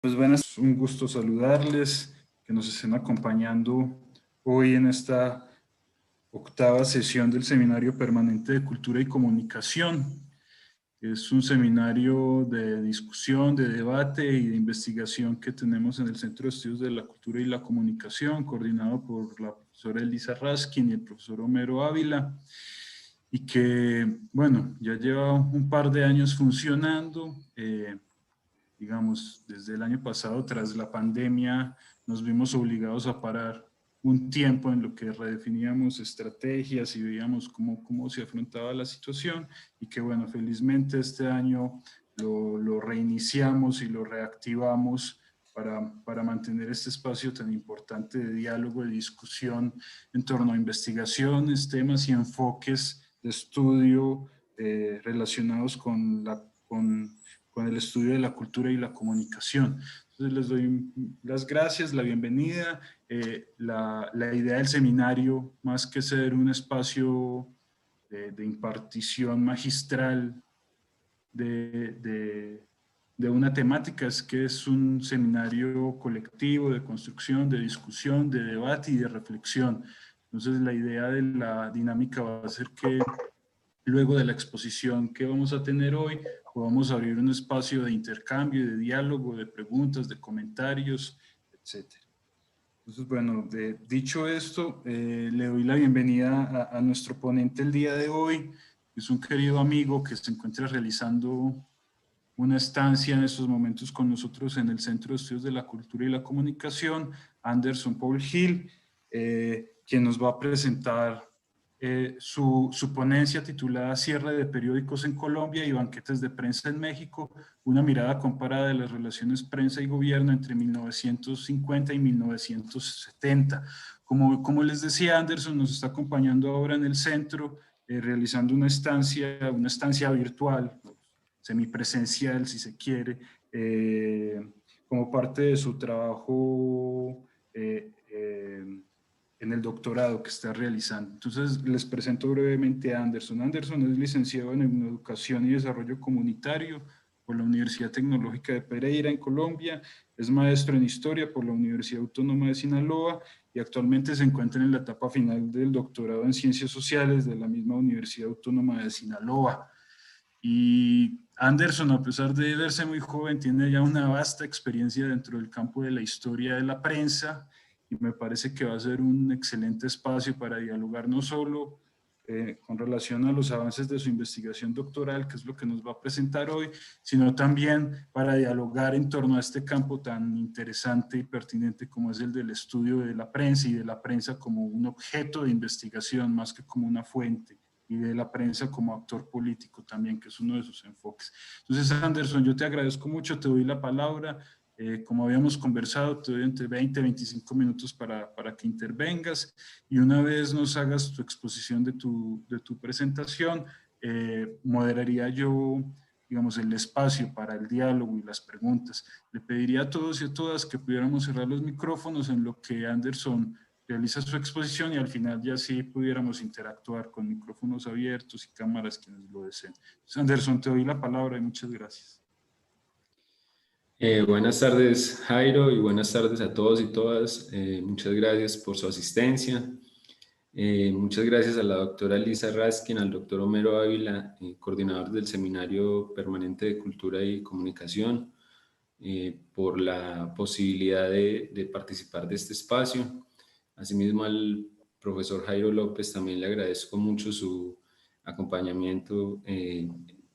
Pues buenas, un gusto saludarles, que nos estén acompañando hoy en esta octava sesión del Seminario Permanente de Cultura y Comunicación. Es un seminario de discusión, de debate y de investigación que tenemos en el Centro de Estudios de la Cultura y la Comunicación, coordinado por la profesora Elisa Raskin y el profesor Homero Ávila, y que, bueno, ya lleva un par de años funcionando. Digamos, desde el año pasado, tras la pandemia, nos vimos obligados a parar un tiempo en lo que redefiníamos estrategias y veíamos cómo se afrontaba la situación, y que bueno, felizmente este año lo reiniciamos y lo reactivamos para mantener este espacio tan importante de diálogo, de discusión en torno a investigaciones, temas y enfoques de estudio relacionados con el estudio de la cultura y la comunicación. Entonces les doy las gracias, la bienvenida. La idea del seminario, más que ser un espacio de impartición magistral de una temática, es que es un seminario colectivo de construcción, de discusión, de debate y de reflexión. Entonces la idea de la dinámica va a ser que luego de la exposición que vamos a tener hoy, podamos abrir un espacio de intercambio, de diálogo, de preguntas, de comentarios, etcétera. Entonces, bueno, dicho esto, le doy la bienvenida a nuestro ponente el día de hoy. Es un querido amigo que se encuentra realizando una estancia en estos momentos con nosotros en el Centro de Estudios de la Cultura y la Comunicación, Anderson Paul Hill, quien nos va a presentar su ponencia titulada Cierre de periódicos en Colombia y banquetes de prensa en México, una mirada comparada de las relaciones prensa y gobierno entre 1950 y 1970. Como les decía, Anderson nos está acompañando ahora en el centro, realizando una estancia virtual, semipresencial, si se quiere, como parte de su trabajo en el doctorado que está realizando. Entonces, les presento brevemente a Anderson. Anderson es licenciado en Educación y Desarrollo Comunitario por la Universidad Tecnológica de Pereira, en Colombia. Es maestro en Historia por la Universidad Autónoma de Sinaloa y actualmente se encuentra en la etapa final del doctorado en Ciencias Sociales de la misma Universidad Autónoma de Sinaloa. Y Anderson, a pesar de verse muy joven, tiene ya una vasta experiencia dentro del campo de la historia de la prensa, y me parece que va a ser un excelente espacio para dialogar no solo con relación a los avances de su investigación doctoral, que es lo que nos va a presentar hoy, sino también para dialogar en torno a este campo tan interesante y pertinente como es el del estudio de la prensa, y de la prensa como un objeto de investigación más que como una fuente, y de la prensa como actor político también, que es uno de sus enfoques. Entonces, Anderson, yo te agradezco mucho, te doy la palabra. Como habíamos conversado, te doy entre 20 y 25 minutos para que intervengas, y una vez nos hagas tu exposición de tu presentación, moderaría yo, digamos, el espacio para el diálogo y las preguntas. Le pediría a todos y a todas que pudiéramos cerrar los micrófonos en lo que Anderson realiza su exposición, y al final ya sí pudiéramos interactuar con micrófonos abiertos y cámaras quienes lo deseen. Entonces, Anderson, te doy la palabra y muchas gracias. Buenas tardes, Jairo, y buenas tardes a todos y todas. Muchas gracias por su asistencia. Muchas gracias a la doctora Lisa Raskin, al doctor Homero Ávila, coordinador del Seminario Permanente de Cultura y Comunicación, por la posibilidad de participar de este espacio. Asimismo, al profesor Jairo López también le agradezco mucho su acompañamiento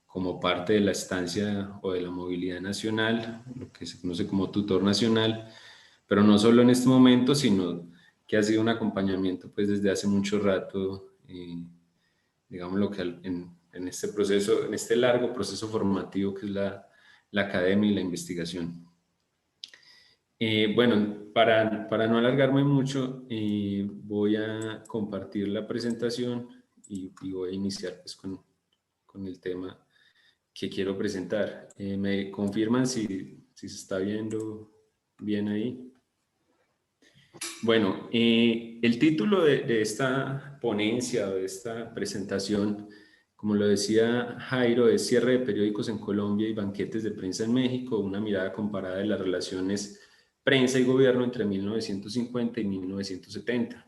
como parte de la estancia o de la movilidad nacional, lo que se conoce como tutor nacional, pero no solo en este momento, sino que ha sido un acompañamiento pues desde hace mucho rato, digamos lo que en este proceso, en este largo proceso formativo que es la academia y la investigación. Bueno, para no alargarme mucho, voy a compartir la presentación y voy a iniciar pues, con el tema que quiero presentar. ¿Me confirman si se está viendo bien ahí? Bueno, el título de esta ponencia o de esta presentación, como lo decía Jairo, es Cierre de periódicos en Colombia y banquetes de prensa en México, una mirada comparada de las relaciones prensa y gobierno entre 1950 y 1970.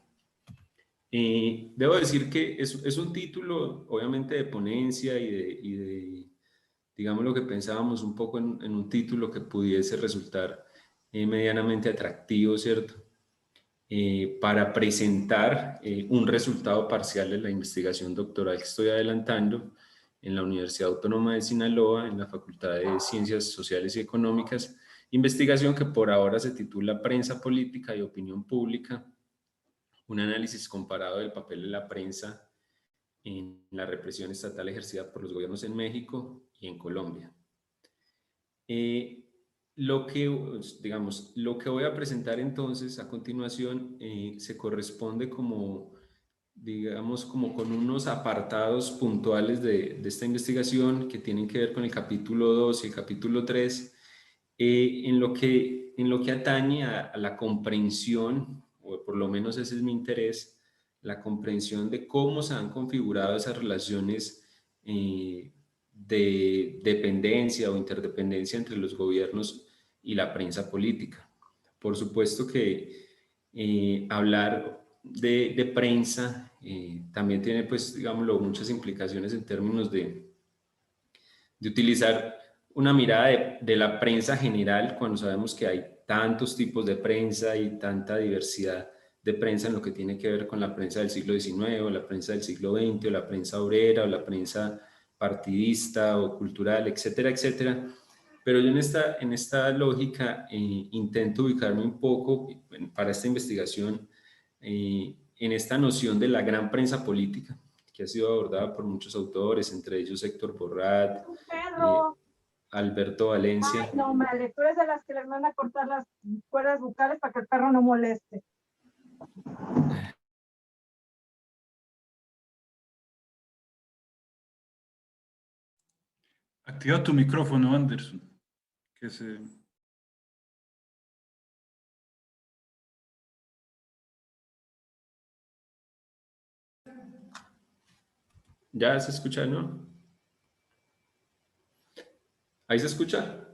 Debo decir que es un título, obviamente, de ponencia y de, digamos, lo que pensábamos un poco en un título que pudiese resultar medianamente atractivo, ¿cierto? Para presentar un resultado parcial de la investigación doctoral que estoy adelantando en la Universidad Autónoma de Sinaloa, en la Facultad de Ciencias Sociales y Económicas, investigación que por ahora se titula Prensa Política y Opinión Pública, un análisis comparado del papel de la prensa en la represión estatal ejercida por los gobiernos en México y en Colombia. Lo que voy a presentar entonces a continuación se corresponde como con unos apartados puntuales de esta investigación que tienen que ver con el capítulo 2 y el capítulo 3, en lo que atañe a la comprensión, o por lo menos ese es mi interés, la comprensión de cómo se han configurado esas relaciones de dependencia o interdependencia entre los gobiernos y la prensa política. Por supuesto que hablar de prensa también tiene, pues, digámoslo, muchas implicaciones en términos de utilizar una mirada de la prensa general cuando sabemos que hay tantos tipos de prensa y tanta diversidad de prensa en lo que tiene que ver con la prensa del siglo XIX o la prensa del siglo XX o la prensa obrera o la prensa partidista o cultural, etcétera, etcétera. Pero yo en esta lógica intento ubicarme un poco para esta investigación en esta noción de la gran prensa política, que ha sido abordada por muchos autores, entre ellos Héctor Borrat, Alberto Valencia. Ay, no, madre, tú eres de las que les van a cortar las cuerdas bucales para que el perro no moleste. Activa tu micrófono, Anderson. Que se... ¿Ya se escucha, no? ¿Ahí se escucha?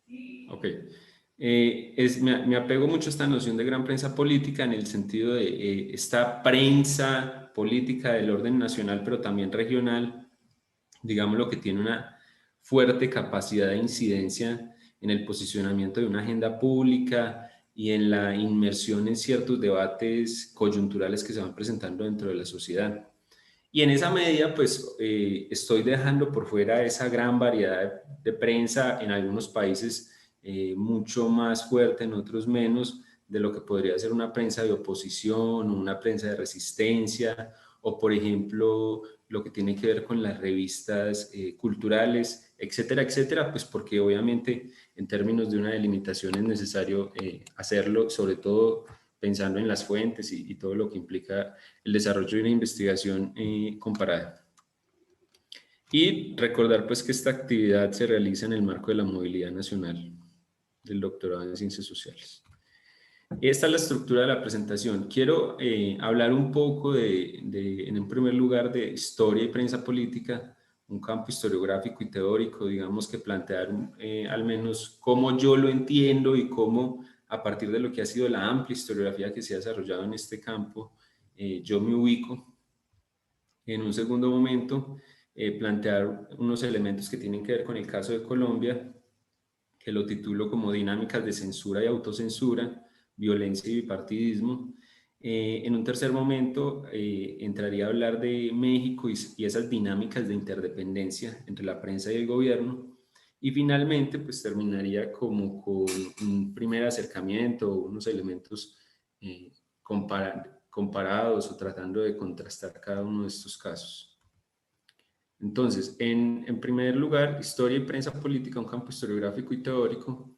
Sí. Ok. Me apego mucho a esta noción de gran prensa política en el sentido de esta prensa política del orden nacional, pero también regional, digamos lo que tiene una fuerte capacidad de incidencia en el posicionamiento de una agenda pública y en la inmersión en ciertos debates coyunturales que se van presentando dentro de la sociedad. Y en esa medida, pues, estoy dejando por fuera esa gran variedad de prensa, en algunos países mucho más fuerte, en otros menos, de lo que podría ser una prensa de oposición o una prensa de resistencia, o por ejemplo, lo que tiene que ver con las revistas culturales, etcétera, etcétera, pues porque obviamente en términos de una delimitación es necesario hacerlo, sobre todo pensando en las fuentes y todo lo que implica el desarrollo de una investigación comparada. Y recordar pues que esta actividad se realiza en el marco de la movilidad nacional del doctorado en Ciencias Sociales. Esta es la estructura de la presentación. Quiero hablar un poco en un primer lugar, de historia y prensa política, un campo historiográfico y teórico, digamos, que plantear al menos cómo yo lo entiendo y cómo, a partir de lo que ha sido la amplia historiografía que se ha desarrollado en este campo, yo me ubico. En un segundo momento, plantear unos elementos que tienen que ver con el caso de Colombia, que lo titulo como dinámicas de censura y autocensura, violencia y bipartidismo. En un tercer momento entraría a hablar de México y esas dinámicas de interdependencia entre la prensa y el gobierno. Y finalmente, pues terminaría como con un primer acercamiento, unos elementos comparados o tratando de contrastar cada uno de estos casos. Entonces, en primer lugar, historia y prensa política, un campo historiográfico y teórico.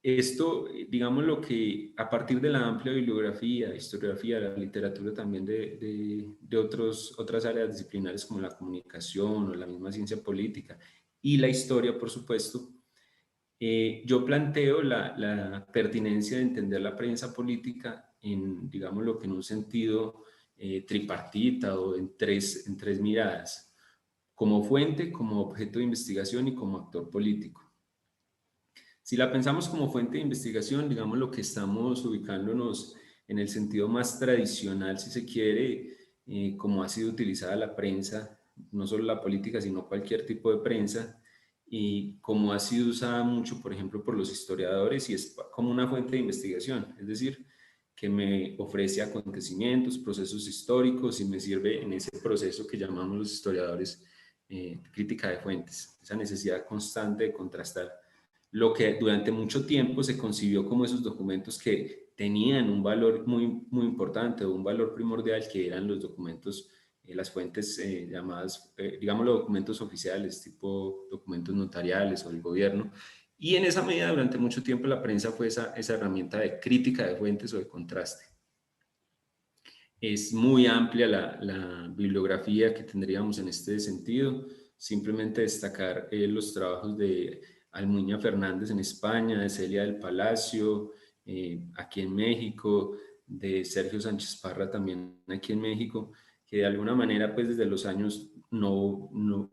Esto, digamos, lo que a partir de la amplia bibliografía, historiografía, la literatura también de otras áreas disciplinares como la comunicación o la misma ciencia política y la historia, por supuesto, yo planteo la pertinencia de entender la prensa política en, digamos, lo que en un sentido tripartita o en tres miradas: como fuente, como objeto de investigación y como actor político. Si la pensamos como fuente de investigación, digamos, lo que estamos ubicándonos en el sentido más tradicional, si se quiere, como ha sido utilizada la prensa, no solo la política, sino cualquier tipo de prensa, y como ha sido usada mucho, por ejemplo, por los historiadores, y es como una fuente de investigación, es decir, que me ofrece acontecimientos, procesos históricos, y me sirve en ese proceso que llamamos los historiadores crítica de fuentes, esa necesidad constante de contrastar lo que durante mucho tiempo se concibió como esos documentos que tenían un valor muy, muy importante, o un valor primordial, que eran los documentos, las fuentes llamadas, digamos, los documentos oficiales, tipo documentos notariales o del gobierno. Y en esa medida, durante mucho tiempo, la prensa fue esa herramienta de crítica de fuentes o de contraste. Es muy amplia la bibliografía que tendríamos en este sentido. Simplemente destacar los trabajos de Almuña Fernández en España, de Celia del Palacio aquí en México, de Sergio Sánchez Parra también aquí en México, que de alguna manera, pues desde los años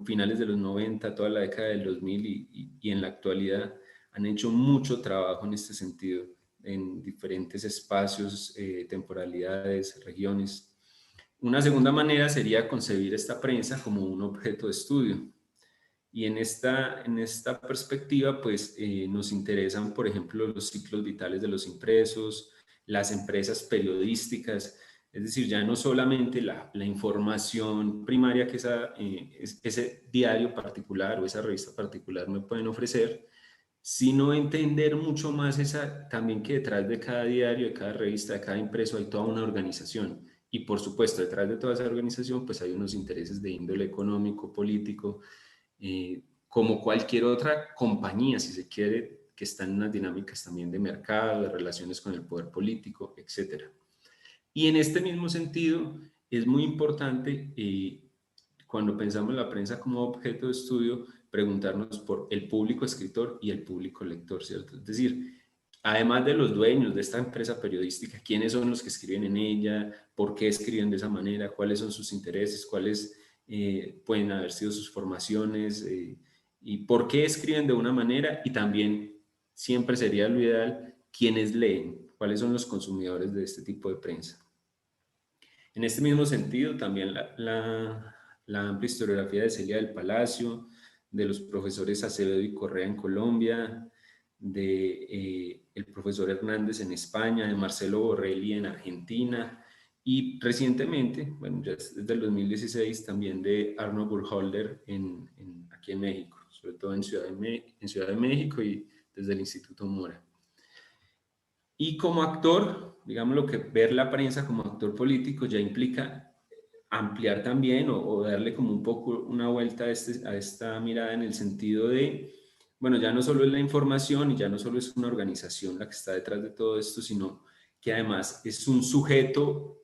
finales de los 90, toda la década del 2000 y en la actualidad, han hecho mucho trabajo en este sentido, en diferentes espacios, temporalidades, regiones. Una segunda manera sería concebir esta prensa como un objeto de estudio. Y en esta perspectiva, pues nos interesan, por ejemplo, los ciclos vitales de los impresos, las empresas periodísticas, es decir, ya no solamente la información primaria que ese diario particular o esa revista particular me pueden ofrecer, sino entender mucho más también que detrás de cada diario, de cada revista, de cada impreso hay toda una organización. Y por supuesto, detrás de toda esa organización, pues hay unos intereses de índole económico, político, como cualquier otra compañía, si se quiere, que está en unas dinámicas también de mercado, de relaciones con el poder político, etc. Y en este mismo sentido, es muy importante, cuando pensamos en la prensa como objeto de estudio, preguntarnos por el público escritor y el público lector, ¿cierto? Es decir, además de los dueños de esta empresa periodística, quiénes son los que escriben en ella, por qué escriben de esa manera, cuáles son sus intereses, cuáles pueden haber sido sus formaciones, y por qué escriben de una manera, y también siempre sería lo ideal quiénes leen, cuáles son los consumidores de este tipo de prensa. En este mismo sentido, también la amplia historiografía de Celia del Palacio, de los profesores Acevedo y Correa en Colombia, de el profesor Hernández en España, de Marcelo Borrelli en Argentina, y recientemente, bueno, ya desde el 2016, también de Arno Burkholder aquí en México, sobre todo en Ciudad de México y desde el Instituto Mora. Y como actor, digamos, lo que ver la prensa como actor político ya implica ampliar también o darle como un poco una vuelta a esta mirada, en el sentido de, bueno, ya no solo es la información y ya no solo es una organización la que está detrás de todo esto, sino que además es un sujeto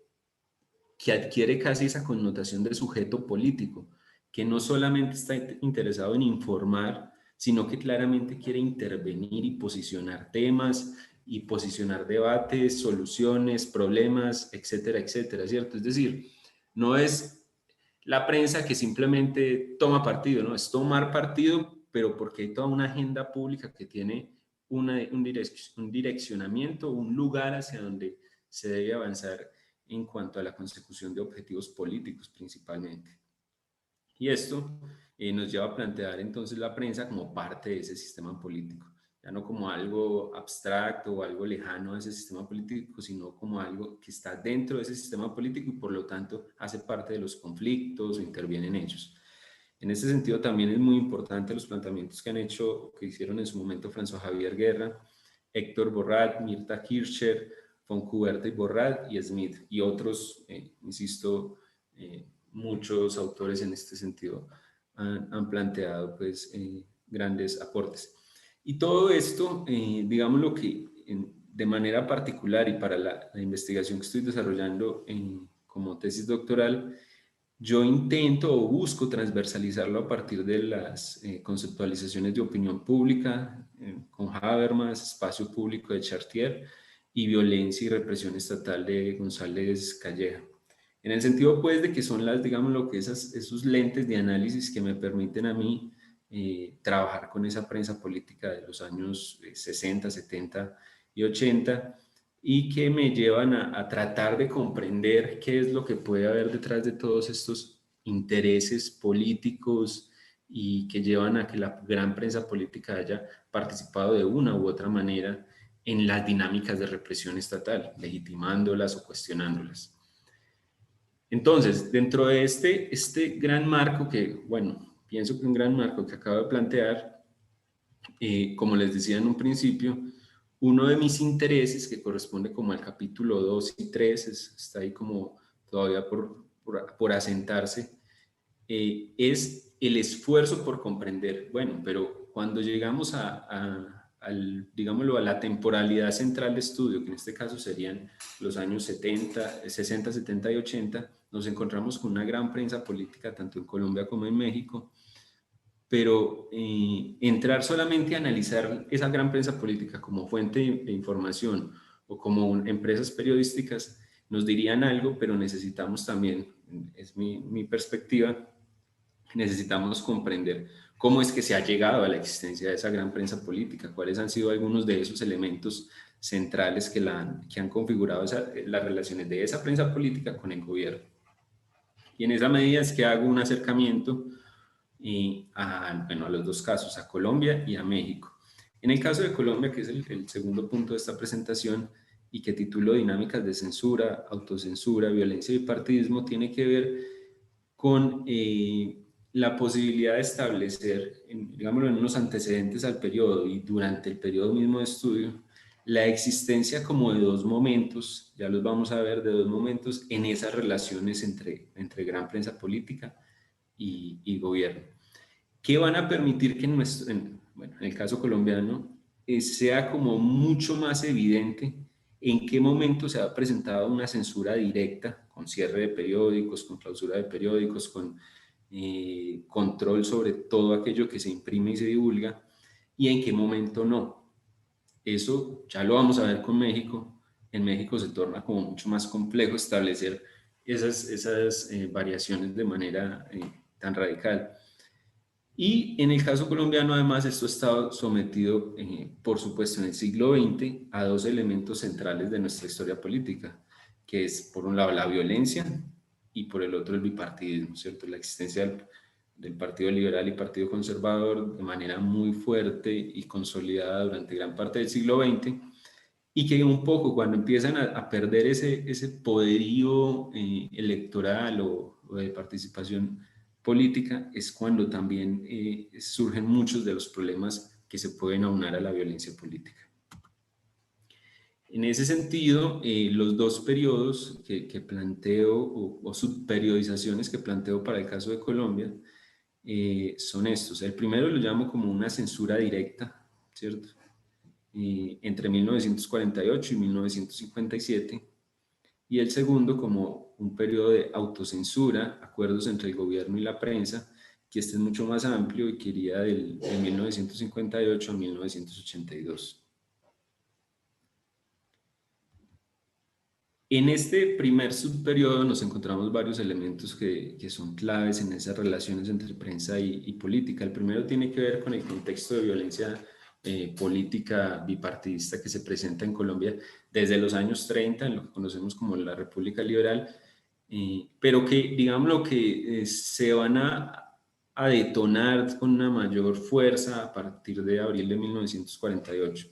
que adquiere casi esa connotación de sujeto político, que no solamente está interesado en informar, sino que claramente quiere intervenir y posicionar temas y posicionar debates, soluciones, problemas, etcétera, etcétera, ¿cierto? Es decir, no es la prensa que simplemente toma partido, ¿no? Es tomar partido, pero porque hay toda una agenda pública que tiene un direccionamiento, un lugar hacia donde se debe avanzar en cuanto a la consecución de objetivos políticos principalmente. Y esto nos lleva a plantear entonces la prensa como parte de ese sistema político, ya no como algo abstracto o algo lejano a ese sistema político, sino como algo que está dentro de ese sistema político y por lo tanto hace parte de los conflictos o interviene en ellos. En ese sentido también es muy importante los planteamientos que hicieron en su momento François Javier Guerra, Héctor Borrat, Mirta Kircher, Foncuberta y Borrat y Smith y otros, insisto, muchos autores en este sentido han planteado pues grandes aportes. Y todo esto, digamos lo que de manera particular y para la investigación que estoy desarrollando como tesis doctoral, yo intento o busco transversalizarlo a partir de las conceptualizaciones de opinión pública con Habermas, espacio público de Chartier y violencia y represión estatal de González Calleja. En el sentido, pues, de que son las, digamos, lo que esos lentes de análisis que me permiten a mí trabajar con esa prensa política de los años 60, 70 y 80, y que me llevan a tratar de comprender qué es lo que puede haber detrás de todos estos intereses políticos y que llevan a que la gran prensa política haya participado de una u otra manera en las dinámicas de represión estatal, legitimándolas o cuestionándolas. Entonces, dentro de este gran marco que, bueno, pienso que un gran marco que acabo de plantear, como les decía en un principio, uno de mis intereses, que corresponde como al capítulo 2 y 3, está ahí como todavía por asentarse, es el esfuerzo por comprender. Bueno, pero cuando llegamos digámoslo, a la temporalidad central de estudio, que en este caso serían los años 70, 60, 70 y 80, nos encontramos con una gran prensa política tanto en Colombia como en México, pero entrar solamente a analizar esa gran prensa política como fuente de información o como empresas periodísticas nos dirían algo, pero necesitamos también, es mi perspectiva, necesitamos comprender cómo es que se ha llegado a la existencia de esa gran prensa política, cuáles han sido algunos de esos elementos centrales que han configurado las relaciones de esa prensa política con el gobierno. Y en esa medida es que hago un acercamiento a los dos casos, a Colombia y a México. En el caso de Colombia, que es el segundo punto de esta presentación y que titulo Dinámicas de censura, autocensura, violencia y bipartidismo, tiene que ver con la posibilidad de establecer, digámoslo, en unos antecedentes al periodo y durante el periodo mismo de estudio, la existencia como de dos momentos, ya los vamos a ver, de dos momentos en esas relaciones entre gran prensa política y gobierno, que van a permitir que en el caso colombiano sea como mucho más evidente en qué momento se ha presentado una censura directa, con cierre de periódicos, con clausura de periódicos, con control sobre todo aquello que se imprime y se divulga, y en qué momento no. Eso ya lo vamos a ver con México. En México se torna como mucho más complejo establecer esas variaciones de manera tan radical. Y en el caso colombiano, además, esto ha estado sometido, por supuesto, en el siglo XX a dos elementos centrales de nuestra historia política, que es, por un lado, la violencia y por el otro, el bipartidismo, ¿cierto? La existencia del Partido Liberal y Partido Conservador de manera muy fuerte y consolidada durante gran parte del siglo XX, y que un poco cuando empiezan a perder ese poderío electoral o de participación política, es cuando también surgen muchos de los problemas que se pueden aunar a la violencia política. En ese sentido, los dos periodos que planteo o subperiodizaciones que planteo para el caso de Colombia son estos. El primero lo llamo como una censura directa, ¿cierto? Entre 1948 y 1957, y el segundo como un periodo de autocensura, acuerdos entre el gobierno y la prensa, que este es mucho más amplio y que iría de 1958 a 1982. En este primer subperiodo nos encontramos varios elementos que son claves en esas relaciones entre prensa y política. El primero tiene que ver con el contexto de violencia política bipartidista que se presenta en Colombia desde los años 30, en lo que conocemos como la República Liberal, pero que, digamos, lo que se van a detonar con una mayor fuerza a partir de abril de 1948.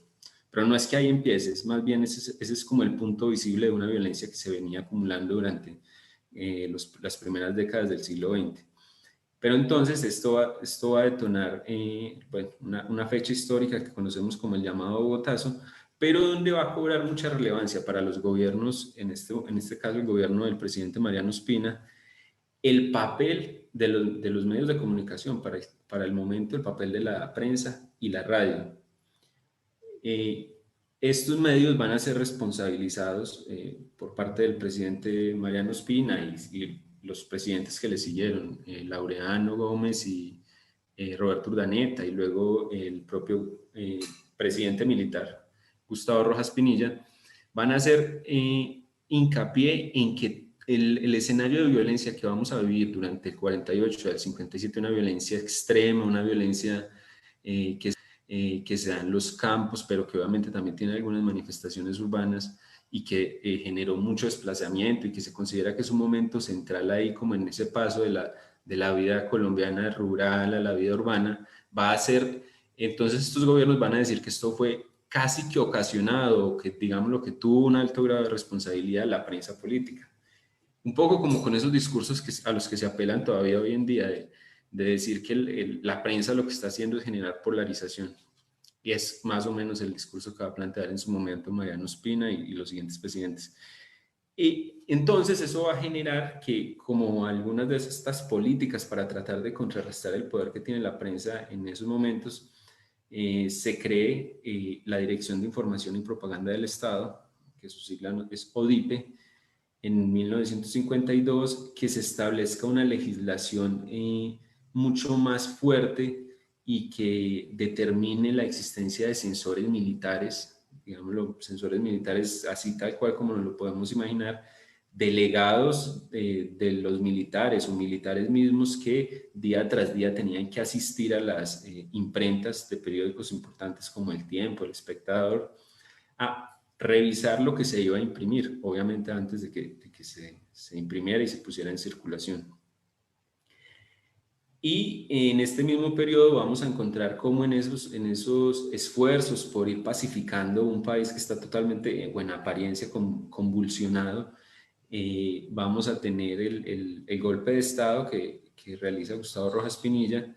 Pero no es que ahí empiece, es más bien ese es como el punto visible de una violencia que se venía acumulando durante las primeras décadas del siglo XX. Pero entonces esto va a detonar una fecha histórica que conocemos como el llamado Bogotazo, pero donde va a cobrar mucha relevancia para los gobiernos, en este caso el gobierno del presidente Mariano Ospina, el papel de los medios de comunicación, para el momento el papel de la prensa y la radio. Estos medios van a ser responsabilizados por parte del presidente Mariano Ospina y los presidentes que le siguieron, Laureano Gómez y Roberto Urdaneta, y luego el propio presidente militar, Gustavo Rojas Pinilla, van a hacer hincapié en que el escenario de violencia que vamos a vivir durante el 48 al 57, una violencia extrema, una violencia que se da en los campos, pero que obviamente también tiene algunas manifestaciones urbanas y que generó mucho desplazamiento y que se considera que es un momento central ahí como en ese paso de la vida colombiana rural a la vida urbana, va a ser, entonces estos gobiernos van a decir que esto fue casi que ocasionado, que digamos lo que tuvo un alto grado de responsabilidad la prensa política. Un poco como con esos discursos a los que se apelan todavía hoy en día, de decir que la prensa lo que está haciendo es generar polarización. Y es más o menos el discurso que va a plantear en su momento Mariano Ospina y los siguientes presidentes. Y entonces eso va a generar que, como algunas de estas políticas para tratar de contrarrestar el poder que tiene la prensa en esos momentos, se cree la Dirección de Información y Propaganda del Estado, que su sigla es ODIPE, en 1952, que se establezca una legislación mucho más fuerte y que determine la existencia de censores militares, digámoslo, censores militares así tal cual como nos lo podemos imaginar, delegados de los militares o militares mismos que día tras día tenían que asistir a las imprentas de periódicos importantes como El Tiempo, El Espectador, a revisar lo que se iba a imprimir, obviamente antes de que se imprimiera y se pusiera en circulación. Y en este mismo periodo vamos a encontrar cómo en esos esfuerzos por ir pacificando un país que está totalmente, en apariencia, convulsionado, vamos a tener el golpe de Estado que realiza Gustavo Rojas Pinilla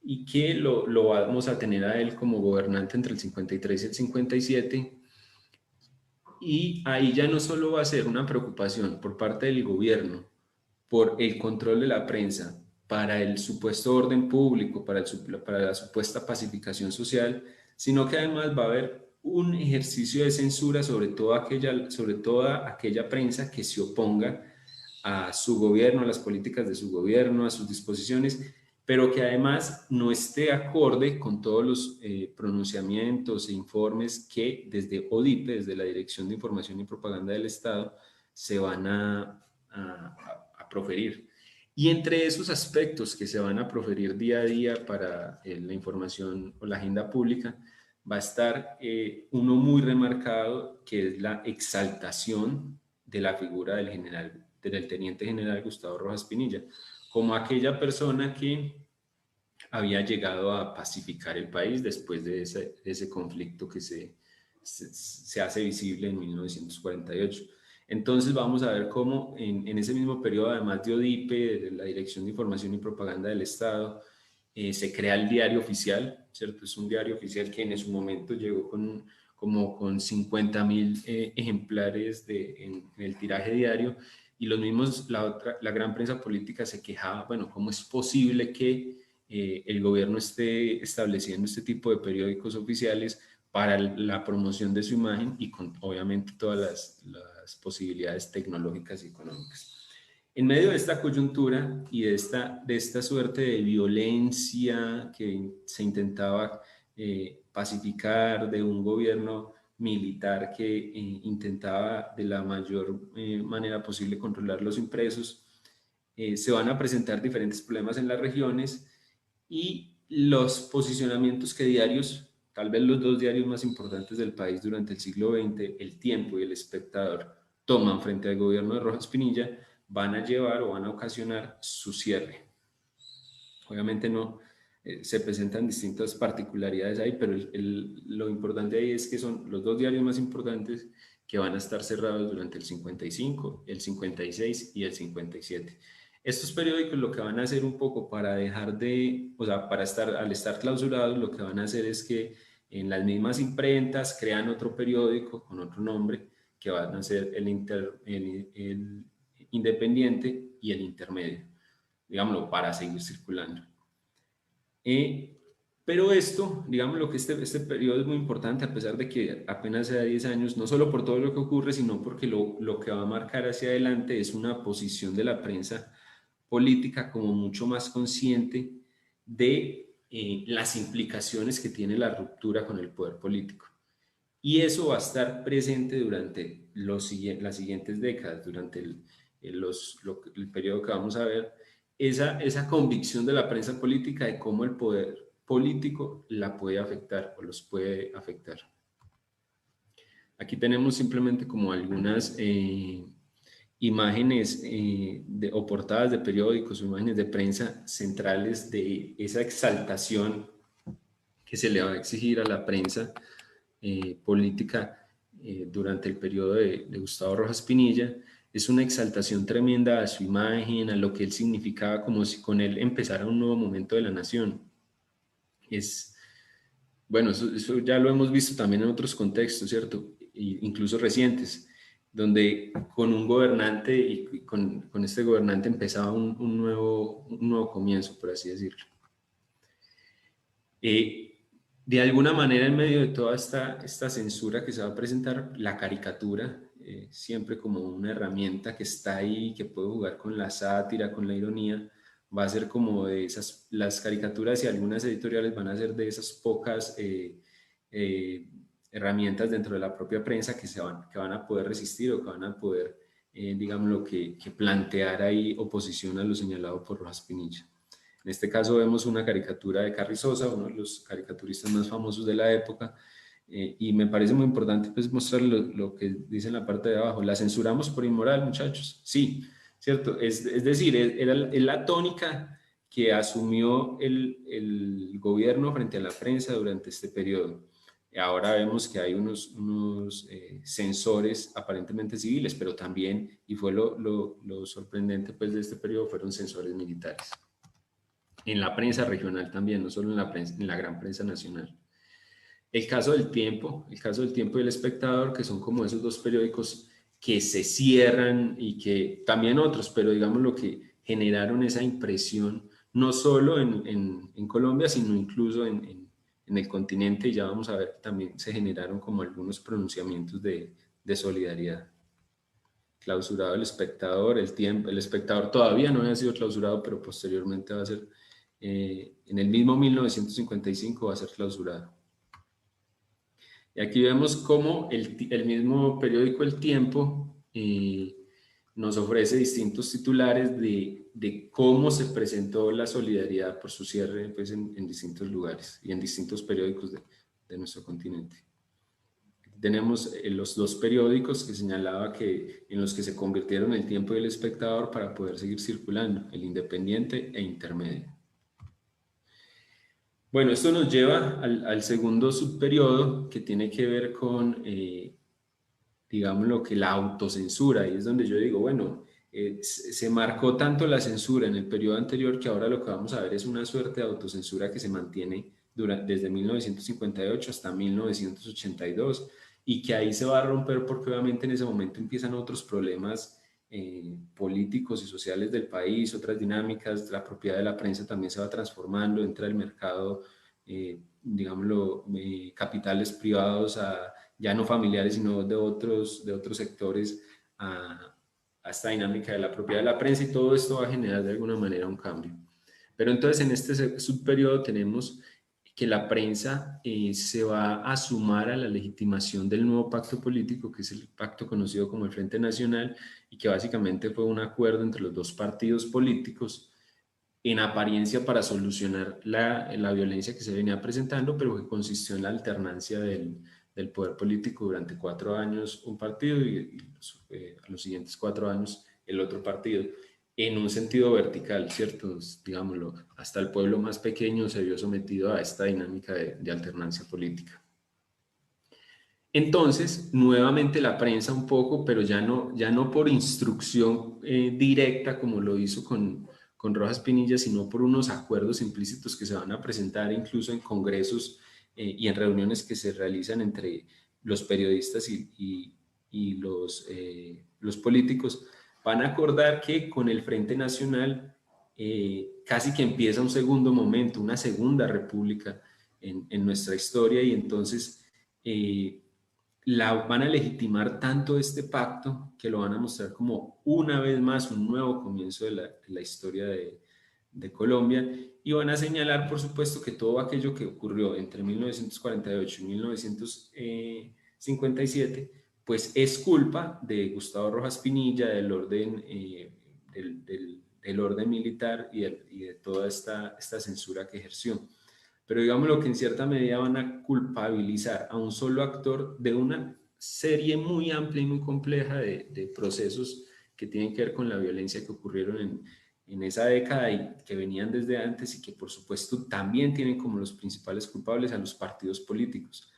y que lo vamos a tener a él como gobernante entre el 53 y el 57. Y ahí ya no solo va a ser una preocupación por parte del gobierno por el control de la prensa, para el supuesto orden público, para la supuesta pacificación social, sino que además va a haber un ejercicio de censura sobre toda aquella prensa que se oponga a su gobierno, a las políticas de su gobierno, a sus disposiciones, pero que además no esté acorde con todos los pronunciamientos e informes que desde ODIPE, desde la Dirección de Información y Propaganda del Estado, se van a proferir. Y entre esos aspectos que se van a proferir día a día para la información o la agenda pública, va a estar uno muy remarcado, que es la exaltación de la figura del teniente general Gustavo Rojas Pinilla, como aquella persona que había llegado a pacificar el país después de ese conflicto que se hace visible en 1948. Entonces vamos a ver cómo en ese mismo periodo, además de ODIPE, de la Dirección de Información y Propaganda del Estado, se crea el Diario Oficial, ¿cierto? Es un diario oficial que en su momento llegó con 50.000 ejemplares en el tiraje diario, y los mismos, la gran prensa política se quejaba, bueno, ¿cómo es posible que el gobierno esté estableciendo este tipo de periódicos oficiales para la promoción de su imagen y con obviamente todas las posibilidades tecnológicas y económicas? En medio de esta coyuntura y de esta suerte de violencia que se intentaba pacificar, de un gobierno militar que intentaba de la mayor manera posible controlar los impresos, se van a presentar diferentes problemas en las regiones, y los posicionamientos que diarios, tal vez los dos diarios más importantes del país durante el siglo XX, El Tiempo y El Espectador, toman frente al gobierno de Rojas Pinilla, van a llevar o van a ocasionar su cierre. Obviamente no, se presentan distintas particularidades ahí, pero lo importante ahí es que son los dos diarios más importantes que van a estar cerrados durante el 55, el 56 y el 57. Estos periódicos lo que van a hacer un poco para dejar de, o sea, al estar clausurados, lo que van a hacer es que en las mismas imprentas crean otro periódico con otro nombre, que van a ser el Independiente y el Intermedio, digámoslo, para seguir circulando. Pero esto, digamos que este periodo es muy importante, a pesar de que apenas sea 10 años, no solo por todo lo que ocurre, sino porque lo que va a marcar hacia adelante es una posición de la prensa política como mucho más consciente de las implicaciones que tiene la ruptura con el poder político. Y eso va a estar presente durante las siguientes décadas, durante el periodo que vamos a ver, esa convicción de la prensa política de cómo el poder político la puede afectar o los puede afectar. Aquí tenemos simplemente como algunas imágenes o portadas de periódicos o imágenes de prensa centrales de esa exaltación que se le va a exigir a la prensa política durante el periodo de Gustavo Rojas Pinilla. Es una exaltación tremenda a su imagen, a lo que él significaba, como si con él empezara un nuevo momento de la nación. Bueno, eso ya lo hemos visto también en otros contextos, ¿cierto? Incluso recientes, donde con un gobernante y con este gobernante empezaba un nuevo comienzo, por así decirlo. De alguna manera, en medio de toda esta censura que se va a presentar, la caricatura, siempre como una herramienta que está ahí, que puede jugar con la sátira, con la ironía, va a ser como de esas, las caricaturas y algunas editoriales van a ser de esas pocas herramientas dentro de la propia prensa que van a poder resistir o que van a poder, digamos, que plantear ahí oposición a lo señalado por Rojas Pinilla. En este caso vemos una caricatura de Carrizosa, uno de los caricaturistas más famosos de la época, y me parece muy importante pues, mostrar lo que dice en la parte de abajo. ¿La censuramos por inmoral, muchachos? Sí, ¿cierto? Es decir, es la tónica que asumió el gobierno frente a la prensa durante este periodo. Ahora vemos que hay unos censores aparentemente civiles, pero también, y fue lo sorprendente pues, de este periodo, fueron censores militares. En la prensa regional también, no solo en la gran prensa nacional. El caso del Tiempo y El Espectador, que son como esos dos periódicos que se cierran y que también otros, pero digamos lo que generaron esa impresión, no solo en Colombia, sino incluso en el continente, y ya vamos a ver que también se generaron como algunos pronunciamientos de solidaridad. Clausurado El Espectador, El Tiempo, El Espectador todavía no había sido clausurado, pero posteriormente va a ser, en el mismo 1955 va a ser clausurado. Y aquí vemos cómo el mismo periódico El Tiempo nos ofrece distintos titulares de cómo se presentó la solidaridad por su cierre pues, en distintos lugares y en distintos periódicos de nuestro continente. Tenemos los dos periódicos que señalaba en los que se convirtieron El Tiempo y El Espectador para poder seguir circulando, El Independiente e Intermedio. Bueno, esto nos lleva al segundo subperiodo que tiene que ver con, digamos, lo que la autocensura, y es donde yo digo, bueno, se marcó tanto la censura en el periodo anterior que ahora lo que vamos a ver es una suerte de autocensura que se mantiene desde 1958 hasta 1982, y que ahí se va a romper porque obviamente en ese momento empiezan otros problemas políticos y sociales del país, otras dinámicas, la propiedad de la prensa también se va transformando, entra el mercado, digámoslo, capitales privados, ya no familiares, sino de otros sectores, a esta dinámica de la propiedad de la prensa, y todo esto va a generar de alguna manera un cambio. Pero entonces en este subperiodo tenemos que la prensa se va a sumar a la legitimación del nuevo pacto político, que es el pacto conocido como el Frente Nacional, y que básicamente fue un acuerdo entre los dos partidos políticos, en apariencia para solucionar la violencia que se venía presentando, pero que consistió en la alternancia del poder político durante 4 años un partido y a los siguientes 4 años el otro partido, en un sentido vertical, ¿cierto? Digámoslo, hasta el pueblo más pequeño se vio sometido a esta dinámica de alternancia política. Entonces, nuevamente la prensa un poco, pero ya no por instrucción directa como lo hizo con Rojas Pinilla, sino por unos acuerdos implícitos que se van a presentar incluso en congresos y en reuniones que se realizan entre los periodistas y los políticos. Van a acordar que con el Frente Nacional casi que empieza un segundo momento, una segunda república en nuestra historia, y entonces van a legitimar tanto este pacto que lo van a mostrar como una vez más un nuevo comienzo de la historia de Colombia, y van a señalar por supuesto que todo aquello que ocurrió entre 1948 y 1957 pues es culpa de Gustavo Rojas Pinilla, del orden, del orden militar y de toda esta censura que ejerció. Pero digámoslo que en cierta medida van a culpabilizar a un solo actor de una serie muy amplia y muy compleja de procesos que tienen que ver con la violencia que ocurrieron en esa década y que venían desde antes y que por supuesto también tienen como los principales culpables a los partidos políticos.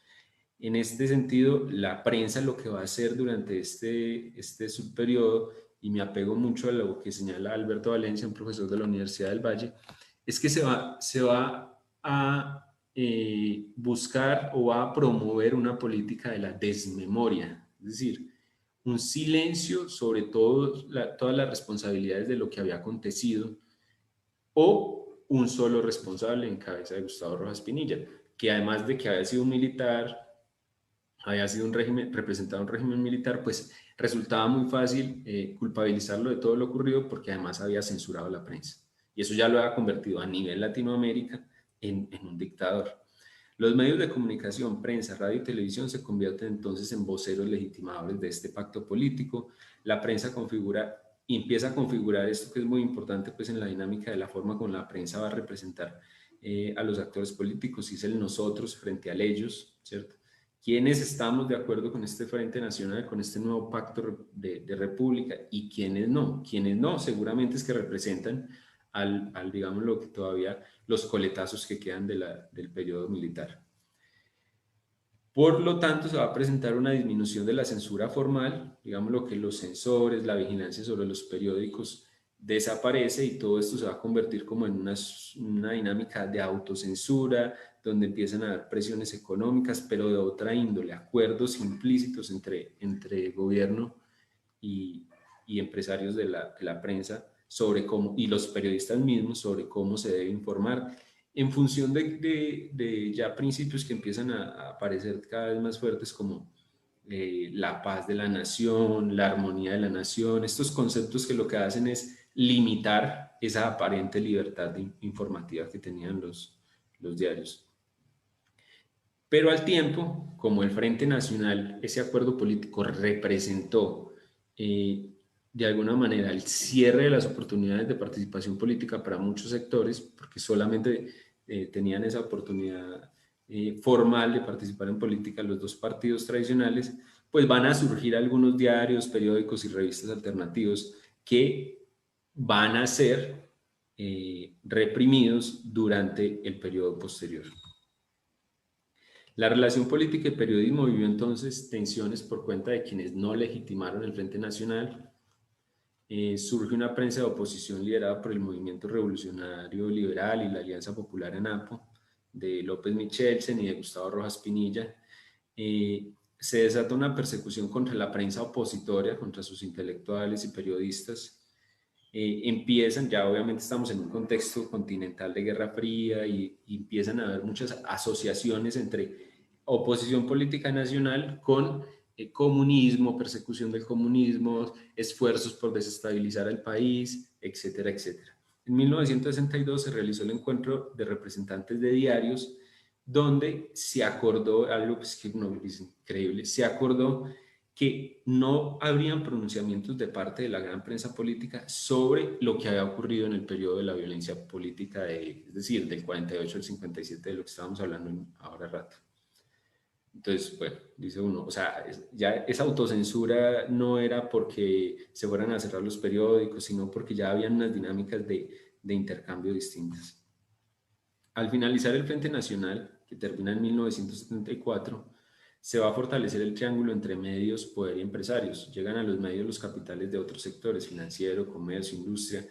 En este sentido, la prensa lo que va a hacer durante este subperiodo, y me apego mucho a lo que señala Alberto Valencia, un profesor de la Universidad del Valle, es que se va a buscar o va a promover una política de la desmemoria, es decir, un silencio sobre todas las responsabilidades de lo que había acontecido, o un solo responsable en cabeza de Gustavo Rojas Pinilla, que además de que había sido un militar, había sido un régimen, representado un régimen militar, pues resultaba muy fácil culpabilizarlo de todo lo ocurrido porque además había censurado la prensa. Y eso ya lo ha convertido a nivel Latinoamérica en un dictador. Los medios de comunicación, prensa, radio y televisión se convierten entonces en voceros legitimadores de este pacto político. La prensa empieza a configurar esto que es muy importante pues en la dinámica de la forma como la prensa va a representar a los actores políticos, y es el nosotros frente al ellos, ¿cierto? ¿Quiénes estamos de acuerdo con este Frente Nacional, con este nuevo pacto de república, y quiénes no? Quienes no, seguramente es que representan digamos, lo que todavía los coletazos que quedan del periodo militar. Por lo tanto, se va a presentar una disminución de la censura formal, digamos lo que los censores, la vigilancia sobre los periódicos desaparece, y todo esto se va a convertir como en una dinámica de autocensura, donde empiezan a haber presiones económicas, pero de otra índole, acuerdos implícitos entre gobierno y empresarios de la prensa sobre cómo, y los periodistas mismos, sobre cómo se debe informar, en función de ya principios que empiezan a aparecer cada vez más fuertes, como la paz de la nación, la armonía de la nación, estos conceptos que lo que hacen es limitar esa aparente libertad informativa que tenían los diarios. Pero al tiempo, como el Frente Nacional, ese acuerdo político representó de alguna manera el cierre de las oportunidades de participación política para muchos sectores, porque solamente tenían esa oportunidad formal de participar en política los dos partidos tradicionales, pues van a surgir algunos diarios, periódicos y revistas alternativos que van a ser reprimidos durante el periodo posterior. La relación política y periodismo vivió entonces tensiones por cuenta de quienes no legitimaron el Frente Nacional. Surge una prensa de oposición liderada por el Movimiento Revolucionario Liberal y la Alianza Popular ANAPO, de López Michelsen y de Gustavo Rojas Pinilla. Se desata una persecución contra la prensa opositora, contra sus intelectuales y periodistas. Empiezan, ya obviamente estamos en un contexto continental de Guerra Fría, y empiezan a haber muchas asociaciones entre oposición política nacional con comunismo, persecución del comunismo, esfuerzos por desestabilizar al país, etcétera, etcétera. En 1962 se realizó el encuentro de representantes de diarios, donde se acordó, algo que no es increíble, se acordó que no habrían pronunciamientos de parte de la gran prensa política sobre lo que había ocurrido en el periodo de la violencia política, es decir, del 48 al 57, de lo que estábamos hablando ahora rato. Entonces, bueno, dice uno, o sea, ya esa autocensura no era porque se fueran a cerrar los periódicos, sino porque ya habían unas dinámicas de intercambio distintas. Al finalizar el Frente Nacional, que termina en 1974, se va a fortalecer el triángulo entre medios, poder y empresarios. Llegan a los medios los capitales de otros sectores, financiero, comercio, industria,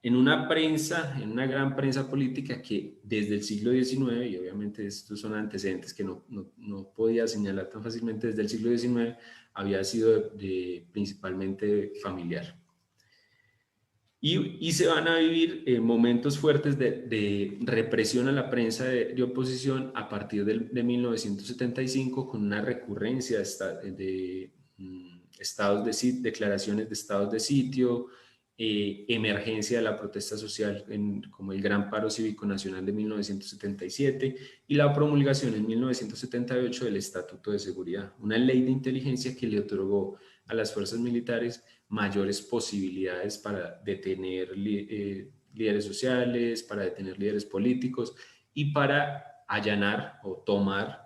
en una prensa, en una gran prensa política que desde el siglo XIX, y obviamente estos son antecedentes que no podía señalar tan fácilmente, desde el siglo XIX había sido principalmente familiar. Y se van a vivir momentos fuertes de represión a la prensa de oposición a partir de 1975, con una recurrencia de declaraciones de estados de sitio, emergencia de la protesta social como el Gran Paro Cívico Nacional de 1977 y la promulgación en 1978 del Estatuto de Seguridad, una ley de inteligencia que le otorgó a las fuerzas militares mayores posibilidades para detener líderes sociales, para detener líderes políticos y para allanar o tomar,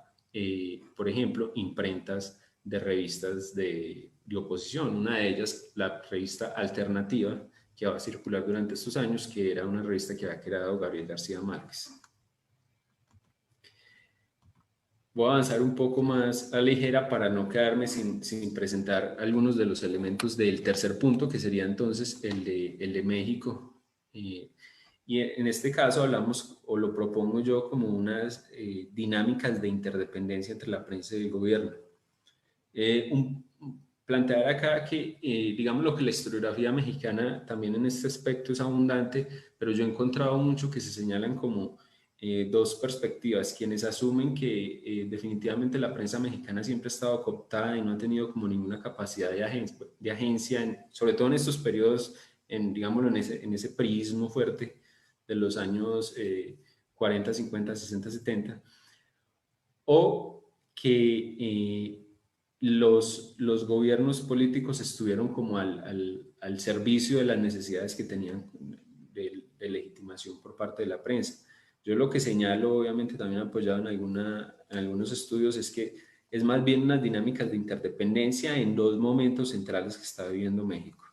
por ejemplo, imprentas de revistas de oposición. Una de ellas, la revista Alternativa, que va a circular durante estos años, que era una revista que había creado Gabriel García Márquez. Voy a avanzar un poco más a la ligera para no quedarme sin presentar algunos de los elementos del tercer punto, que sería entonces el de México. Y en este caso hablamos, o lo propongo yo, como unas dinámicas de interdependencia entre la prensa y el gobierno. Plantear acá que, digamos, lo que la historiografía mexicana también en este aspecto es abundante, pero yo he encontrado mucho que se señalan como dos perspectivas: quienes asumen que definitivamente la prensa mexicana siempre ha estado cooptada y no ha tenido como ninguna capacidad de agencia, sobre todo en estos periodos, digámoslo, en ese priismo fuerte de los años 40, 50, 60, 70, o que los gobiernos políticos estuvieron como al servicio de las necesidades que tenían de legitimación por parte de la prensa. Yo lo que señalo, obviamente también apoyado en algunos estudios, es que es más bien unas dinámicas de interdependencia en dos momentos centrales que está viviendo México.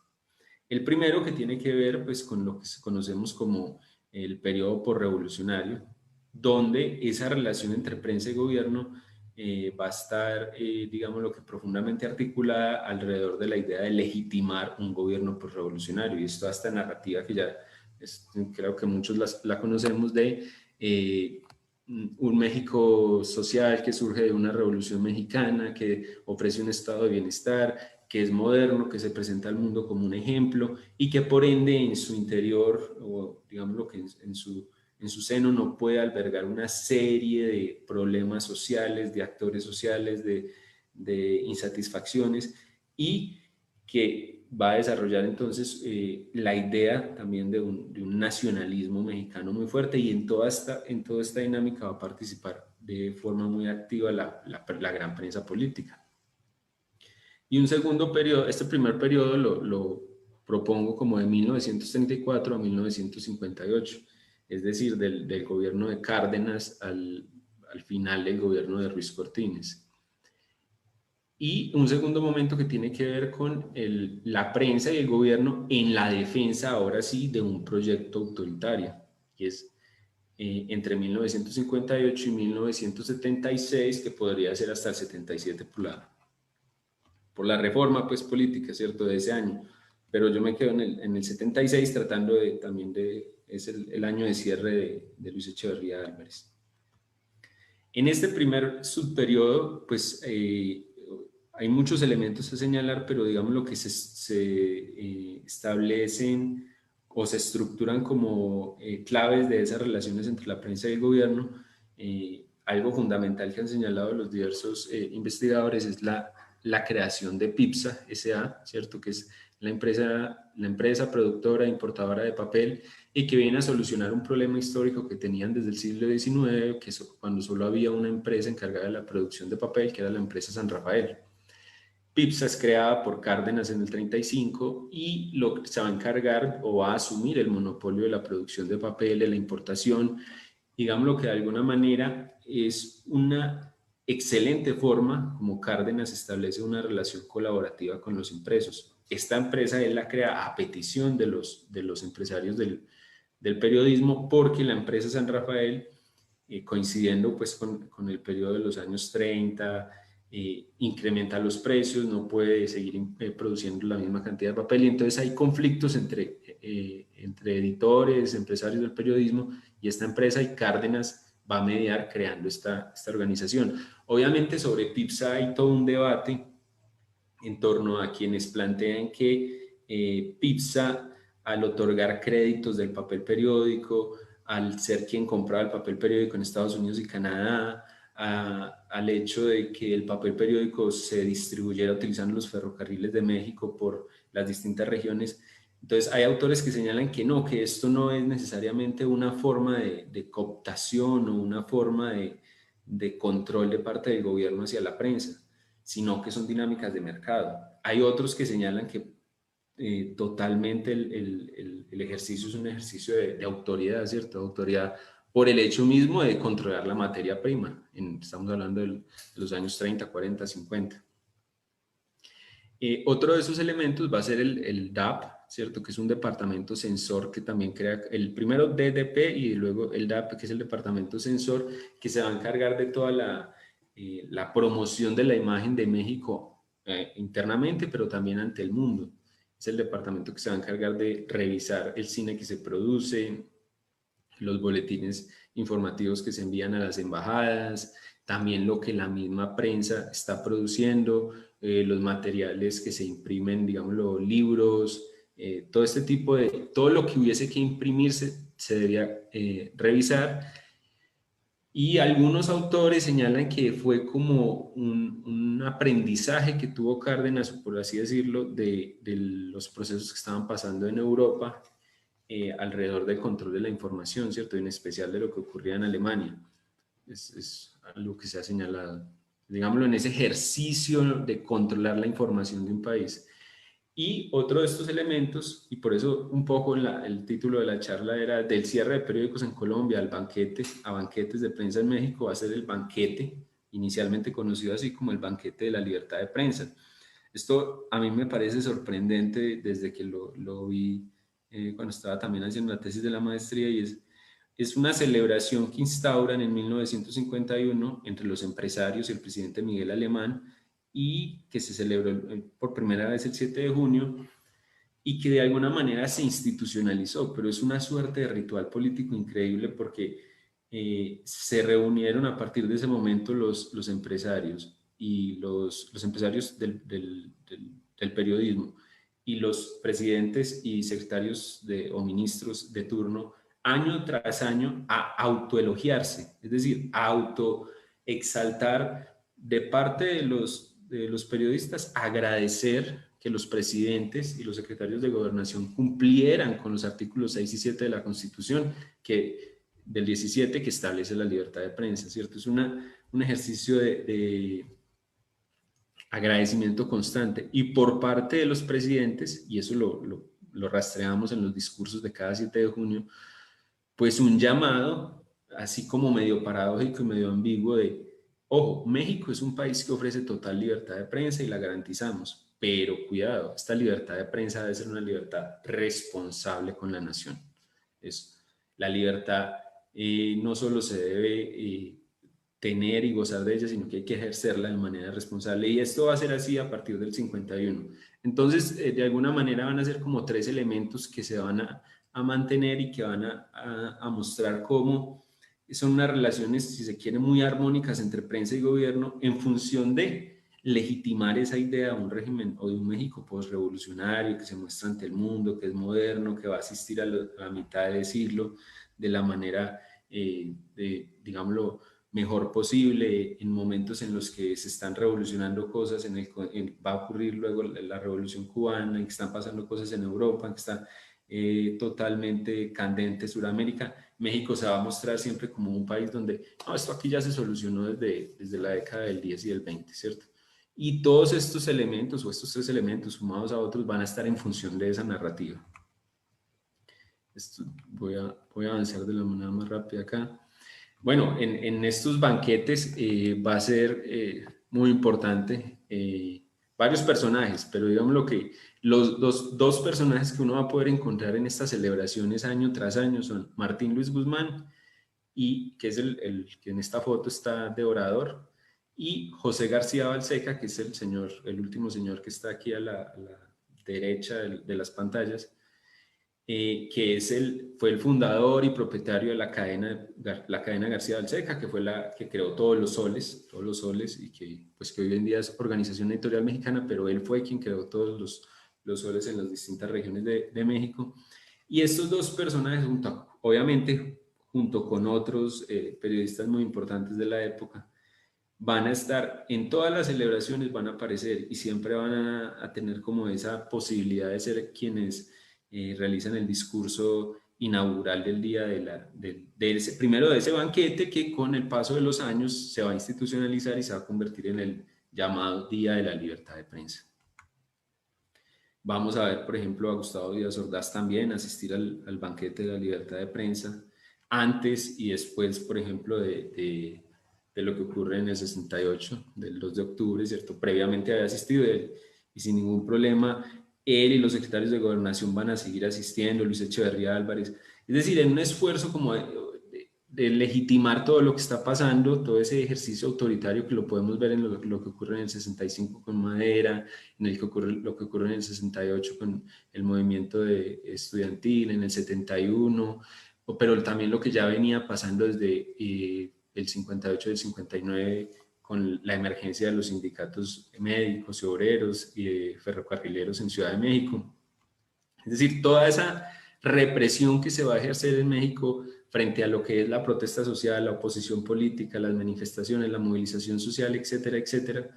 El primero, que tiene que ver pues con lo que conocemos como el periodo posrevolucionario, donde esa relación entre prensa y gobierno va a estar, digamos, lo que profundamente articulada alrededor de la idea de legitimar un gobierno posrevolucionario. Y es toda esta narrativa que ya creo que muchos la conocemos, de un México social que surge de una revolución mexicana, que ofrece un estado de bienestar, que es moderno, que se presenta al mundo como un ejemplo y que por ende en su interior, o digamos lo que en su seno, no puede albergar una serie de problemas sociales, de actores sociales, de insatisfacciones, y que va a desarrollar entonces la idea también de un nacionalismo mexicano muy fuerte, y en toda esta dinámica va a participar de forma muy activa la gran prensa política. Y un segundo periodo, este primer periodo lo propongo como de 1934 a 1958, es decir, del gobierno de Cárdenas al final del gobierno de Ruiz Cortines. Y un segundo momento que tiene que ver con la prensa y el gobierno en la defensa, ahora sí, de un proyecto autoritario, que es entre 1958 y 1976, que podría ser hasta el 77 por la reforma pues política, ¿cierto?, de ese año. Pero yo me quedo en el 76, tratando es el año de cierre de Luis Echeverría Álvarez. En este primer subperiodo, pues hay muchos elementos a señalar, pero digamos lo que se establecen o se estructuran como claves de esas relaciones entre la prensa y el gobierno. Algo fundamental que han señalado los diversos investigadores es la creación de PIPSA S.A., ¿cierto?, que es la empresa productora e importadora de papel, y que viene a solucionar un problema histórico que tenían desde el siglo XIX, que cuando solo había una empresa encargada de la producción de papel, que era la empresa San Rafael. PIPSA es creada por Cárdenas en el 35 y se va a encargar o va a asumir el monopolio de la producción de papel, de la importación. Digámoslo que de alguna manera es una excelente forma como Cárdenas establece una relación colaborativa con los impresos. Esta empresa él la crea a petición de los empresarios del periodismo, porque la empresa San Rafael, coincidiendo pues con el periodo de los años 30, incrementa los precios, no puede seguir produciendo la misma cantidad de papel, y entonces hay conflictos entre editores, empresarios del periodismo y esta empresa, y Cárdenas va a mediar creando esta organización. Obviamente sobre PIPSA hay todo un debate en torno a quienes plantean que PIPSA, al otorgar créditos del papel periódico, al ser quien compraba el papel periódico en Estados Unidos y Canadá, al hecho de que el papel periódico se distribuyera utilizando los ferrocarriles de México por las distintas regiones, Entonces hay autores que señalan que no, que esto no es necesariamente una forma de cooptación o una forma de control de parte del gobierno hacia la prensa, sino que son dinámicas de mercado. Hay otros que señalan que totalmente el ejercicio es un ejercicio de autoridad, ¿cierto? Autoridad por el hecho mismo de controlar la materia prima. Estamos hablando de los años 30, 40, 50. Otro de esos elementos va a ser el DAP, ¿cierto? Que es un departamento sensor que también crea, el primero DDP y luego el DAP, que es el departamento sensor, que se va a encargar de toda la promoción de la imagen de México internamente, pero también ante el mundo. Es el departamento que se va a encargar de revisar el cine que se produce, los boletines informativos que se envían a las embajadas, también lo que la misma prensa está produciendo, los materiales que se imprimen, digamos, los libros, todo este tipo de, todo lo que hubiese que imprimirse se debería revisar. Y algunos autores señalan que fue como un aprendizaje que tuvo Cárdenas, por así decirlo, de los procesos que estaban pasando en Europa alrededor del control de la información, ¿cierto? Y en especial de lo que ocurría en Alemania. Es algo que se ha señalado, digámoslo, en ese ejercicio de controlar la información de un país. Y otro de estos elementos, y por eso un poco el título de la charla era del cierre de periódicos en Colombia al banquete, a banquetes de prensa en México, va a ser el banquete, inicialmente conocido así como el banquete de la libertad de prensa. Esto a mí me parece sorprendente desde que lo vi cuando estaba también haciendo la tesis de la maestría, y es una celebración que instauran en 1951 entre los empresarios y el presidente Miguel Alemán, y que se celebró por primera vez el 7 de junio y que de alguna manera se institucionalizó, pero es una suerte de ritual político increíble porque se reunieron a partir de ese momento los empresarios y los empresarios del periodismo y los presidentes y secretarios o ministros de turno año tras año a autoelogiarse, es decir, a autoexaltar de parte de los periodistas, agradecer que los presidentes y los secretarios de gobernación cumplieran con los artículos 6 y 7 de la Constitución del 17 que establece la libertad de prensa, ¿cierto? Es un ejercicio de agradecimiento constante y por parte de los presidentes, y eso lo rastreamos en los discursos de cada 7 de junio, pues un llamado, así como medio paradójico y medio ambiguo de, ojo, México es un país que ofrece total libertad de prensa y la garantizamos, pero cuidado, esta libertad de prensa debe ser una libertad responsable con la nación. La libertad no solo se debe tener y gozar de ella, sino que hay que ejercerla de manera responsable, y esto va a ser así a partir del 51. Entonces, de alguna manera van a ser como tres elementos que se van a mantener y que van a mostrar cómo son unas relaciones, si se quiere, muy armónicas entre prensa y gobierno en función de legitimar esa idea de un régimen o de un México postrevolucionario que se muestra ante el mundo, que es moderno, que va a asistir a la mitad de siglo de la manera, digámoslo, mejor posible, en momentos en los que se están revolucionando cosas, va a ocurrir luego la revolución cubana, en que están pasando cosas en Europa, en que está totalmente candente Sudamérica. México se va a mostrar siempre como un país donde, no, esto aquí ya se solucionó desde la década del 10 y del 20, ¿cierto? Y todos estos elementos, o estos tres elementos sumados a otros, van a estar en función de esa narrativa. Voy a avanzar de la manera más rápida acá. Bueno, en estos banquetes va a ser muy importante varios personajes, pero digamos lo que los dos personajes que uno va a poder encontrar en estas celebraciones año tras año son Martín Luis Guzmán, y que es el que en esta foto está de orador, y José García Balseca, que es el último señor que está aquí a la derecha de las pantallas, que fue el fundador y propietario de la cadena García Balseca, que fue la que creó todos los soles, y que hoy en día es Organización Editorial Mexicana, pero él fue quien creó todos los soles en las distintas regiones de México. Y estos dos personajes, obviamente, junto con otros periodistas muy importantes de la época, van a estar en todas las celebraciones, van a aparecer y siempre van a tener como esa posibilidad de ser quienes realizan el discurso inaugural del día primero de ese banquete, que con el paso de los años se va a institucionalizar y se va a convertir en el llamado Día de la Libertad de Prensa. Vamos a ver, por ejemplo, a Gustavo Díaz Ordaz también asistir al banquete de la libertad de prensa, antes y después, por ejemplo, de lo que ocurre en el 68, del 2 de octubre, ¿cierto? Previamente había asistido él, y sin ningún problema, él y los secretarios de Gobernación van a seguir asistiendo, Luis Echeverría Álvarez. Es decir, en un esfuerzo como de legitimar todo lo que está pasando, todo ese ejercicio autoritario que lo podemos ver en lo que ocurre en el 65 con Madera, en lo que ocurre en el 68 con el movimiento estudiantil, en el 71, pero también lo que ya venía pasando desde el 58 y el 59 con la emergencia de los sindicatos médicos y obreros y ferrocarrileros en Ciudad de México. Es decir, toda esa represión que se va a ejercer en México frente a lo que es la protesta social, la oposición política, las manifestaciones, la movilización social, etcétera, etcétera.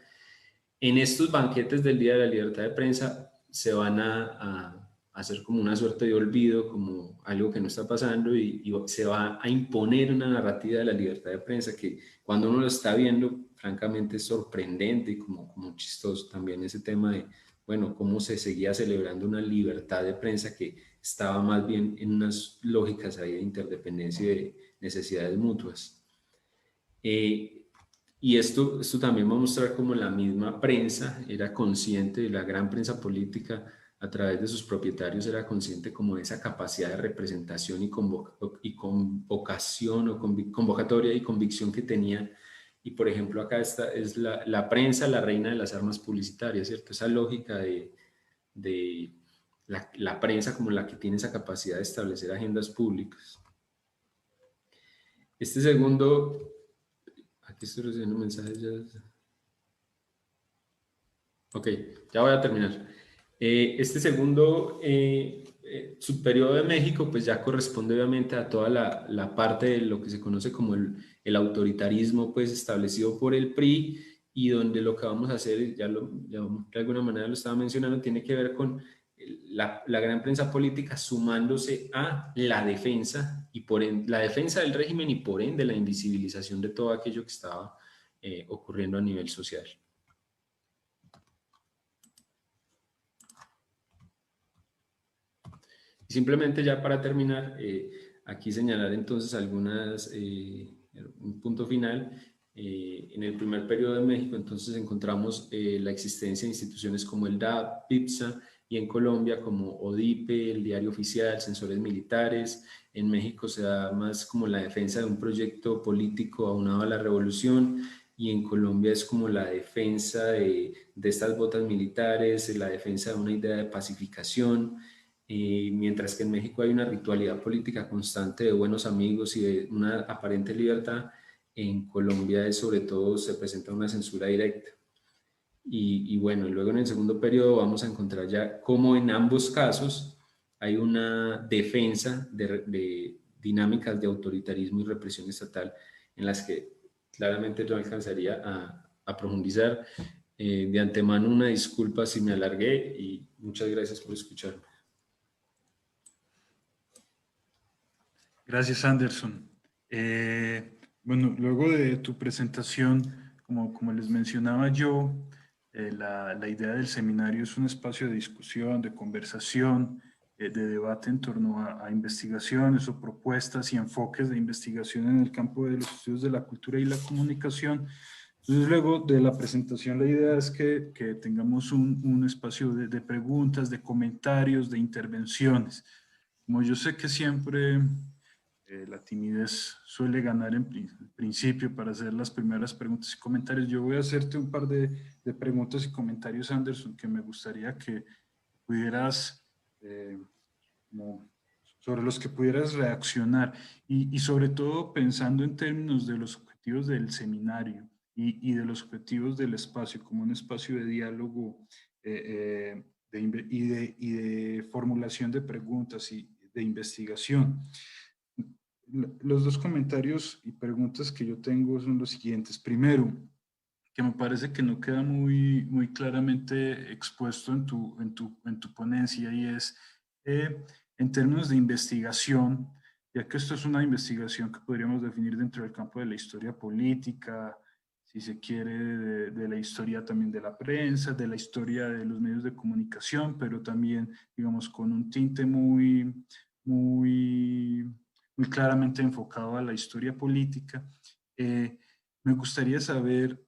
En estos banquetes del Día de la Libertad de Prensa se van a hacer como una suerte de olvido, como algo que no está pasando, y se va a imponer una narrativa de la libertad de prensa que cuando uno lo está viendo, francamente es sorprendente y como chistoso también ese tema de, bueno, cómo se seguía celebrando una libertad de prensa que estaba más bien en unas lógicas ahí de interdependencia y de necesidades mutuas. Y esto también va a mostrar cómo la misma prensa era consciente, de la gran prensa política, a través de sus propietarios, era consciente como de esa capacidad de representación y convocación o convocatoria y convicción que tenía. Y por ejemplo, acá esta es la prensa, la reina de las armas publicitarias, ¿cierto? Esa lógica de la prensa como la que tiene esa capacidad de establecer agendas públicas. Este segundo, aquí estoy recibiendo mensajes ya. Ok, ya voy a terminar. Este segundo subperiodo de México pues ya corresponde obviamente a toda la parte de lo que se conoce como el autoritarismo pues establecido por el PRI, y donde lo que vamos a hacer, ya de alguna manera lo estaba mencionando, tiene que ver con la gran prensa política sumándose a la defensa, y por ende, la defensa del régimen y por ende la invisibilización de todo aquello que estaba ocurriendo a nivel social. Simplemente ya para terminar, aquí señalar entonces un punto final. En el primer periodo de México entonces encontramos la existencia de instituciones como el DAP, PIPSA, y en Colombia como ODIPE, el Diario Oficial, Censores Militares. En México se da más como la defensa de un proyecto político aunado a la revolución, y en Colombia es como la defensa de estas botas militares, la defensa de una idea de pacificación. Mientras que en México hay una ritualidad política constante de buenos amigos y de una aparente libertad, en Colombia sobre todo se presenta una censura directa. Y bueno, luego en el segundo periodo vamos a encontrar ya cómo en ambos casos hay una defensa de dinámicas de autoritarismo y represión estatal en las que claramente no alcanzaría a profundizar. De antemano una disculpa si me alargué y muchas gracias por escucharme. Gracias, Anderson. Bueno, luego de tu presentación, como les mencionaba yo, la idea del seminario es un espacio de discusión, de conversación, de debate en torno a investigaciones o propuestas y enfoques de investigación en el campo de los estudios de la cultura y la comunicación. Entonces, luego de la presentación, la idea es que tengamos un espacio de preguntas, de comentarios, de intervenciones. Como yo sé que siempre la timidez suele ganar en principio para hacer las primeras preguntas y comentarios, yo voy a hacerte un par de preguntas y comentarios, Anderson, que me gustaría que pudieras, sobre los que pudieras reaccionar, y sobre todo pensando en términos de los objetivos del seminario y de los objetivos del espacio como un espacio de diálogo y de formulación de preguntas y de investigación. Los dos comentarios y preguntas que yo tengo son los siguientes. Primero, que me parece que no queda muy claramente expuesto en tu ponencia, y es En términos de investigación, ya que esto es una investigación que podríamos definir dentro del campo de la historia política, si se quiere, de la historia también de la prensa, de la historia de los medios de comunicación, pero también, digamos, con un tinte muy claramente enfocado a la historia política. Me gustaría saber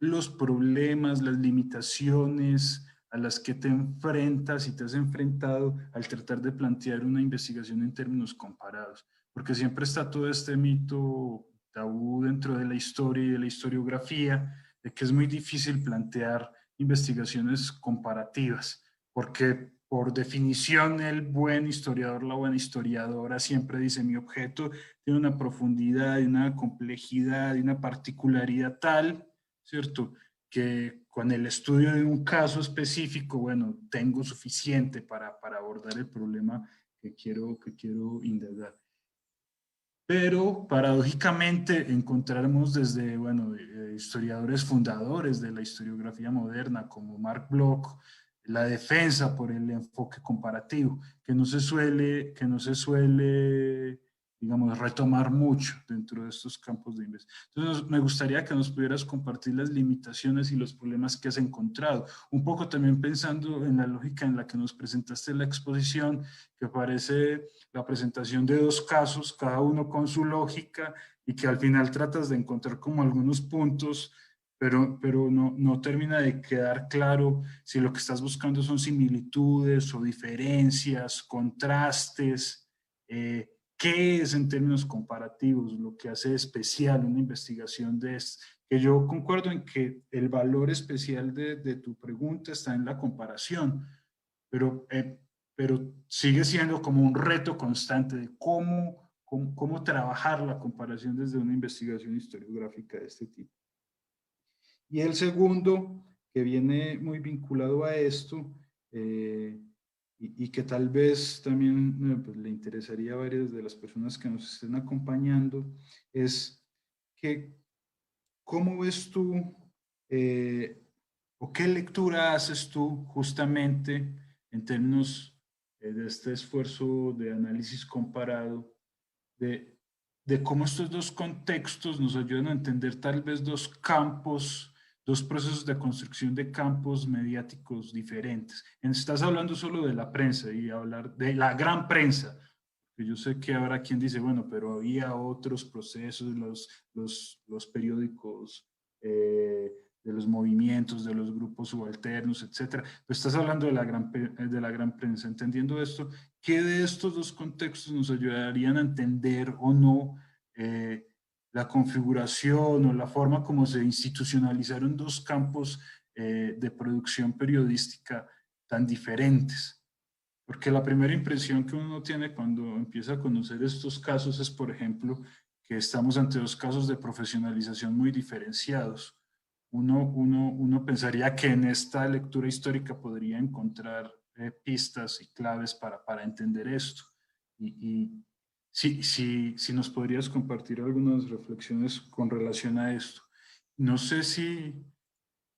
los problemas, las limitaciones a las que te enfrentas y te has enfrentado al tratar de plantear una investigación en términos comparados, porque siempre está todo este mito tabú dentro de la historia y de la historiografía, de que es muy difícil plantear investigaciones comparativas, porque por definición el buen historiador, la buena historiadora siempre dice mi objeto tiene una profundidad y una complejidad y una particularidad tal, ¿cierto? Que con el estudio de un caso específico, bueno, tengo suficiente para abordar el problema que quiero indagar. Pero paradójicamente encontramos desde, bueno, historiadores fundadores de la historiografía moderna como Marc Bloch, la defensa por el enfoque comparativo, que no se suele, digamos, retomar mucho dentro de estos campos de investigación. Entonces, me gustaría que nos pudieras compartir las limitaciones y los problemas que has encontrado. Un poco también pensando en la lógica en la que nos presentaste la exposición, que parece la presentación de dos casos, cada uno con su lógica, y que al final tratas de encontrar como algunos puntos, pero no termina de quedar claro si lo que estás buscando son similitudes o diferencias, contrastes, qué es en términos comparativos lo que hace especial una investigación de esto. Que yo concuerdo en que el valor especial de tu pregunta está en la comparación, pero sigue siendo como un reto constante de cómo trabajar la comparación desde una investigación historiográfica de este tipo. Y el segundo, que viene muy vinculado a esto, y que tal vez también pues, le interesaría a varias de las personas que nos estén acompañando, es que ¿cómo ves tú o qué lectura haces tú justamente en términos de este esfuerzo de análisis comparado, de cómo estos dos contextos nos ayudan a entender tal vez dos campos, dos procesos de construcción de campos mediáticos diferentes? Estás hablando solo de la prensa y hablar de la gran prensa, que yo sé que habrá quien dice, bueno, pero había otros procesos, los periódicos, de los movimientos, de los grupos subalternos, etcétera. Pero estás hablando de la gran prensa. Entendiendo esto, ¿qué de estos dos contextos nos ayudarían a entender o no la configuración o la forma como se institucionalizaron dos campos de producción periodística tan diferentes? Porque la primera impresión que uno tiene cuando empieza a conocer estos casos es, por ejemplo, que estamos ante dos casos de profesionalización muy diferenciados. Uno pensaría que en esta lectura histórica podría encontrar pistas y claves para entender esto. Y si nos podrías compartir algunas reflexiones con relación a esto. No sé si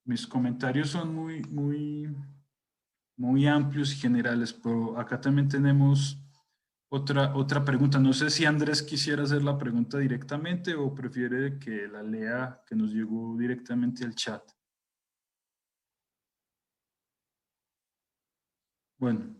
mis comentarios son muy amplios y generales, pero acá también tenemos otra pregunta. No sé si Andrés quisiera hacer la pregunta directamente o prefiere que la lea, que nos llegó directamente al chat. Bueno,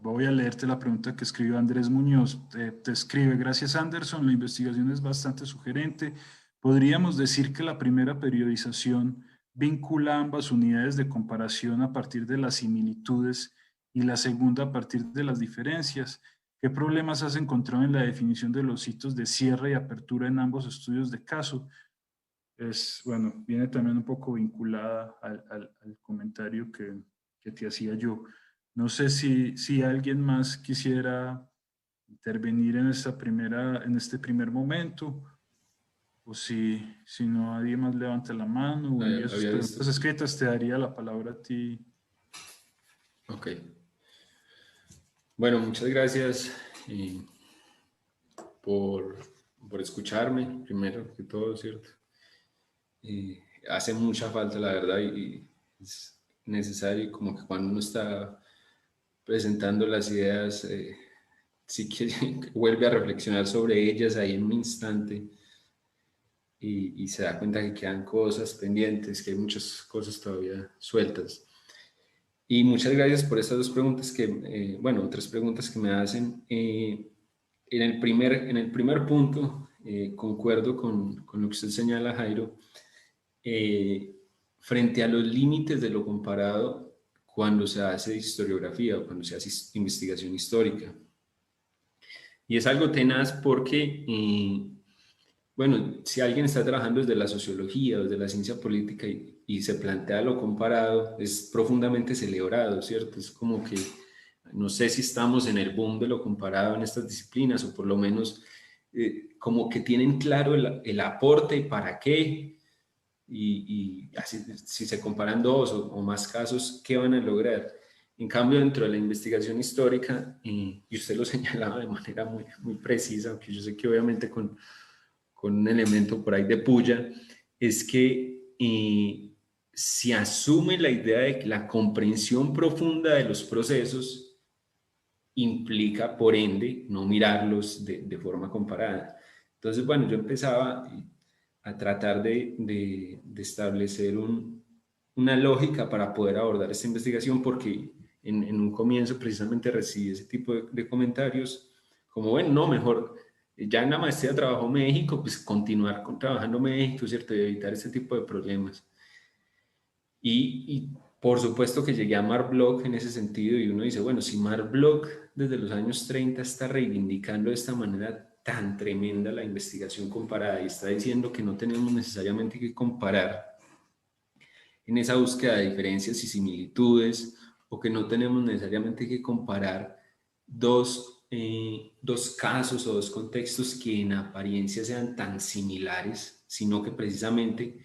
voy a leerte la pregunta que escribió Andrés Muñoz. Te escribe: gracias Anderson, la investigación es bastante sugerente. Podríamos decir que la primera periodización vincula ambas unidades de comparación a partir de las similitudes y la segunda a partir de las diferencias. ¿Qué problemas has encontrado en la definición de los hitos de cierre y apertura en ambos estudios de caso? Bueno, viene también un poco vinculada al comentario que te hacía yo. No sé si alguien más quisiera intervenir en en este primer momento, o si no, nadie más levanta la mano o envía sus Había visto. preguntas escritas, te daría la palabra a ti. Ok. Bueno, muchas gracias por, por escucharme, primero que todo, ¿cierto? Hace mucha falta, la verdad, y es necesario, como que cuando uno está presentando las ideas, sí que vuelve a reflexionar sobre ellas ahí en un instante y se da cuenta que quedan cosas pendientes, que hay muchas cosas todavía sueltas. Y muchas gracias por estas dos preguntas que, bueno, tres preguntas que me hacen. En el primer punto, concuerdo con lo que usted señala, Jairo, frente a los límites de lo comparado cuando se hace historiografía o cuando se hace investigación histórica. Y es algo tenaz porque, bueno, si alguien está trabajando desde la sociología, desde la ciencia política y se plantea lo comparado, es profundamente celebrado, ¿cierto? Es como que no sé si estamos en el boom de lo comparado en estas disciplinas o por lo menos como que tienen claro el aporte y para qué y así, si se comparan dos o más casos, ¿qué van a lograr? En cambio, dentro de la investigación histórica, y usted lo señalaba de manera muy precisa, aunque yo sé que obviamente con un elemento por ahí de puya, es que se asume la idea de que la comprensión profunda de los procesos implica, por ende, no mirarlos de forma comparada. Entonces, bueno, yo empezaba a tratar de establecer una lógica para poder abordar esta investigación, porque en un comienzo precisamente recibí ese tipo de comentarios, como, bueno, no, mejor, ya en la maestría trabajó México, pues continuar trabajando México, ¿cierto? Y evitar ese tipo de problemas. Y por supuesto que llegué a Marc Bloch en ese sentido y uno dice, bueno, si Marc Bloch desde los años 30 está reivindicando de esta manera tan tremenda la investigación comparada y está diciendo que no tenemos necesariamente que comparar en esa búsqueda de diferencias y similitudes o que no tenemos necesariamente que comparar dos casos o dos contextos que en apariencia sean tan similares, sino que precisamente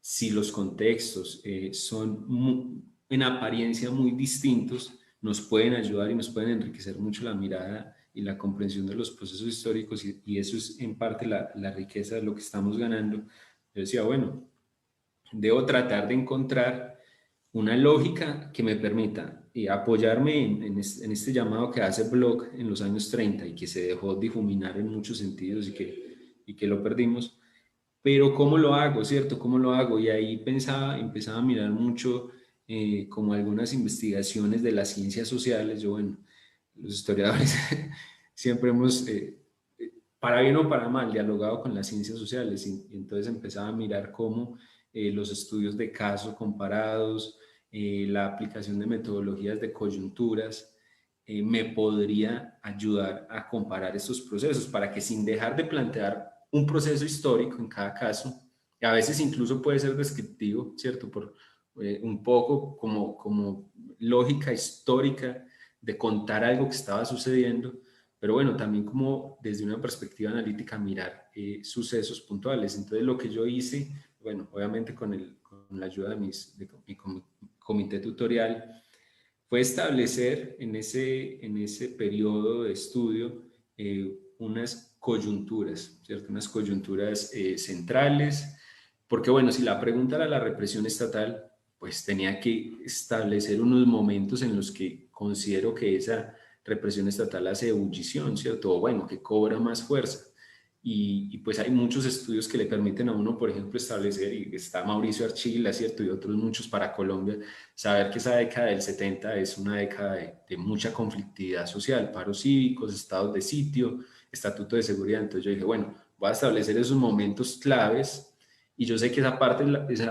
si los contextos son en apariencia muy distintos, nos pueden ayudar y nos pueden enriquecer mucho la mirada y la comprensión de los procesos históricos y eso es en parte la riqueza de lo que estamos ganando. Yo decía, bueno, debo tratar de encontrar una lógica que me permita apoyarme en este llamado que hace Bloch en los años 30 y que se dejó difuminar en muchos sentidos y que lo perdimos. Pero ¿cómo lo hago, cierto? ¿Cómo lo hago? Y ahí empezaba a mirar mucho como algunas investigaciones de las ciencias sociales. Yo, bueno, los historiadores siempre hemos, para bien o para mal, dialogado con las ciencias sociales y entonces empezaba a mirar cómo los estudios de caso comparados, la aplicación de metodologías de coyunturas, me podría ayudar a comparar estos procesos para que sin dejar de plantear un proceso histórico en cada caso, a veces incluso puede ser descriptivo, ¿cierto? Por un poco como lógica histórica de contar algo que estaba sucediendo, pero bueno, también como desde una perspectiva analítica mirar sucesos puntuales. Entonces lo que yo hice, bueno, obviamente con la ayuda de mi comité tutorial, fue establecer en ese periodo de estudio unas coyunturas, ¿cierto? Unas coyunturas centrales, porque bueno, si la pregunta era la represión estatal, pues tenía que establecer unos momentos en los que considero que esa represión estatal hace ebullición, ¿cierto? O bueno, que cobra más fuerza. Y pues hay muchos estudios que le permiten a uno, por ejemplo, establecer, y está Mauricio Archila, ¿cierto? Y otros muchos para Colombia, saber que esa década del 70 es una década de mucha conflictividad social, paros cívicos, estados de sitio, estatuto de seguridad. Entonces yo dije, bueno, voy a establecer esos momentos claves y yo sé que esa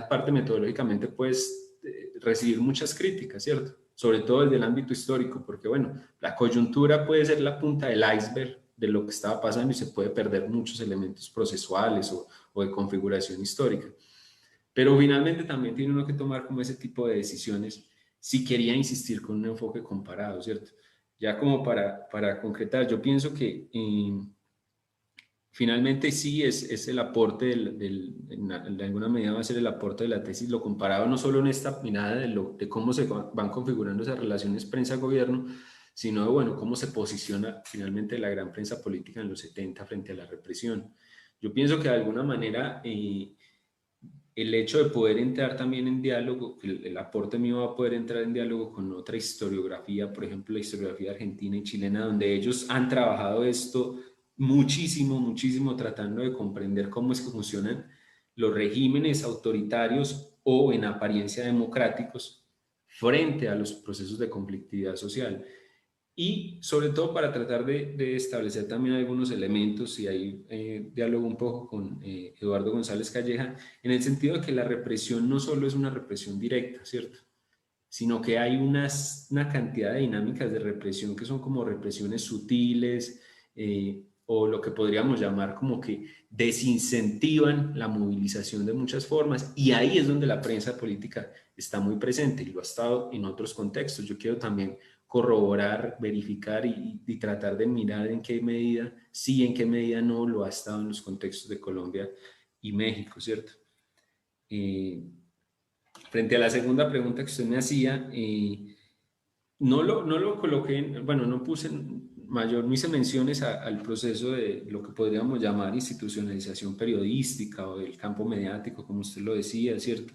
parte metodológicamente puedes recibir muchas críticas, ¿cierto? Sobre todo desde el ámbito histórico, porque bueno, la coyuntura puede ser la punta del iceberg de lo que estaba pasando y se puede perder muchos elementos procesuales o de configuración histórica. Pero finalmente también tiene uno que tomar como ese tipo de decisiones si quería insistir con un enfoque comparado, ¿cierto? Ya como para concretar, yo pienso que finalmente sí es el aporte, de alguna medida va a ser el aporte de la tesis, lo comparado no solo en esta mirada de cómo se van configurando esas relaciones prensa-gobierno, sino de, bueno, cómo se posiciona finalmente la gran prensa política en los 70 frente a la represión. Yo pienso que de alguna manera el hecho de poder entrar también en diálogo, el aporte mío va a poder entrar en diálogo con otra historiografía, por ejemplo, la historiografía argentina y chilena, donde ellos han trabajado esto muchísimo, muchísimo, tratando de comprender cómo es que funcionan los regímenes autoritarios o en apariencia democráticos frente a los procesos de conflictividad social. Y sobre todo para tratar de establecer también algunos elementos, y ahí diálogo un poco con Eduardo González Calleja, en el sentido de que la represión no solo es una represión directa, ¿cierto? Sino que hay una cantidad de dinámicas de represión que son como represiones sutiles, o lo que podríamos llamar como que desincentivan la movilización de muchas formas, y ahí es donde la prensa política está muy presente y lo ha estado en otros contextos. Yo quiero también corroborar, verificar y tratar de mirar en qué medida sí, en qué medida no lo ha estado en los contextos de Colombia y México, ¿cierto? Frente a la segunda pregunta que usted me hacía, no lo coloqué, bueno, no puse no hice menciones al proceso de lo que podríamos llamar institucionalización periodística o del campo mediático, como usted lo decía, ¿cierto?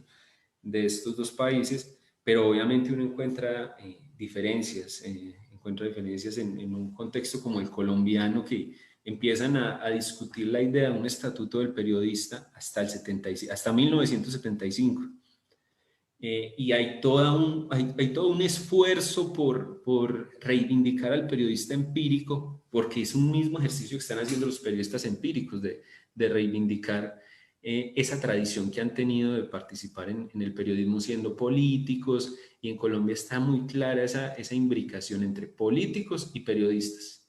De estos dos países, pero obviamente uno encuentra diferencias en un contexto como el colombiano, que empiezan a discutir la idea de un estatuto del periodista hasta 1975. Y hay todo un esfuerzo por reivindicar al periodista empírico, porque es un mismo ejercicio que están haciendo los periodistas empíricos de reivindicar esa tradición que han tenido de participar en el periodismo siendo políticos, y en Colombia está muy clara esa imbricación entre políticos y periodistas.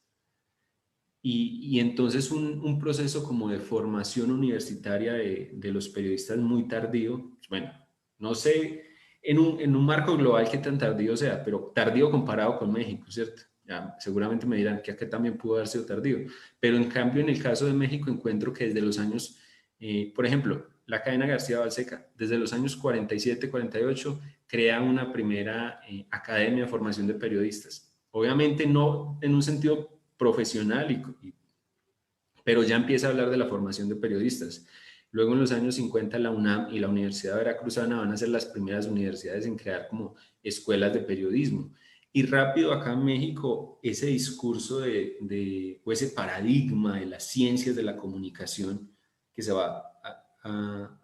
Y entonces un proceso como de formación universitaria de los periodistas muy tardío, bueno, no sé en un marco global qué tan tardío sea, pero tardío comparado con México, ¿cierto? Ya, seguramente me dirán que acá también pudo haber sido tardío, pero en cambio en el caso de México encuentro que desde los años, por ejemplo, la cadena García Balseca, desde los años 47, 48, crea una primera academia de formación de periodistas. Obviamente no en un sentido profesional, pero ya empieza a hablar de la formación de periodistas. Luego en los años 50 la UNAM y la Universidad Veracruzana van a ser las primeras universidades en crear como escuelas de periodismo. Y rápido acá en México ese discurso o ese paradigma de las ciencias de la comunicación que se va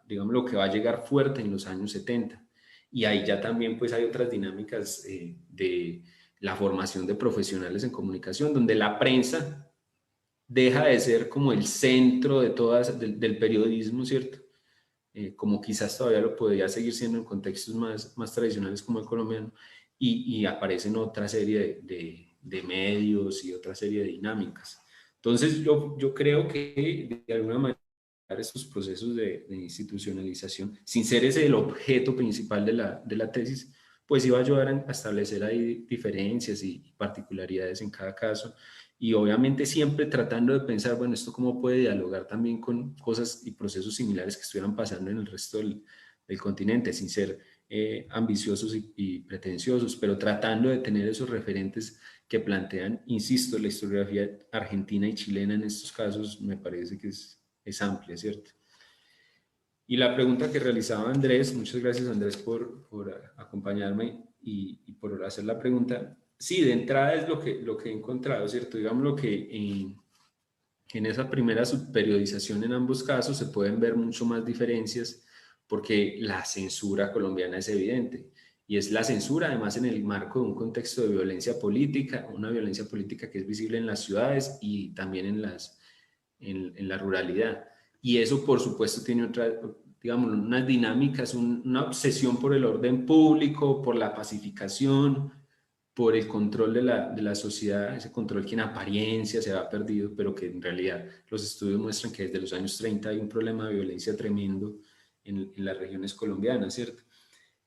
digamos, lo que va a llegar fuerte en los años 70. Y ahí ya también pues hay otras dinámicas de la formación de profesionales en comunicación, donde la prensa deja de ser como el centro de del periodismo, ¿cierto? Como quizás todavía lo podría seguir siendo en contextos más tradicionales como el colombiano, y aparecen otra serie de medios y otra serie de dinámicas. Entonces yo creo que de alguna manera estos procesos de institucionalización, sin ser ese el objeto principal de la tesis, pues iba a ayudar a establecer ahí diferencias y particularidades en cada caso, y obviamente siempre tratando de pensar, bueno, esto cómo puede dialogar también con cosas y procesos similares que estuvieran pasando en el resto del continente, sin ser ambiciosos y pretenciosos, pero tratando de tener esos referentes que plantean, insisto, la historiografía argentina y chilena en estos casos me parece que es amplia, ¿cierto? Y la pregunta que realizaba Andrés, muchas gracias Andrés por acompañarme y por hacer la pregunta. Sí, de entrada es lo que he encontrado, ¿cierto? Digamos lo que en esa primera subperiodización en ambos casos se pueden ver mucho más diferencias, porque la censura colombiana es evidente, y es la censura además en el marco de un contexto de violencia política, una violencia política que es visible en las ciudades y también en la ruralidad. Y eso, por supuesto, tiene digamos, unas dinámicas, una obsesión por el orden público, por la pacificación, por el control de la sociedad, ese control que en apariencia se ha perdido, pero que en realidad los estudios muestran que desde los años 30 hay un problema de violencia tremendo en las regiones colombianas, ¿cierto?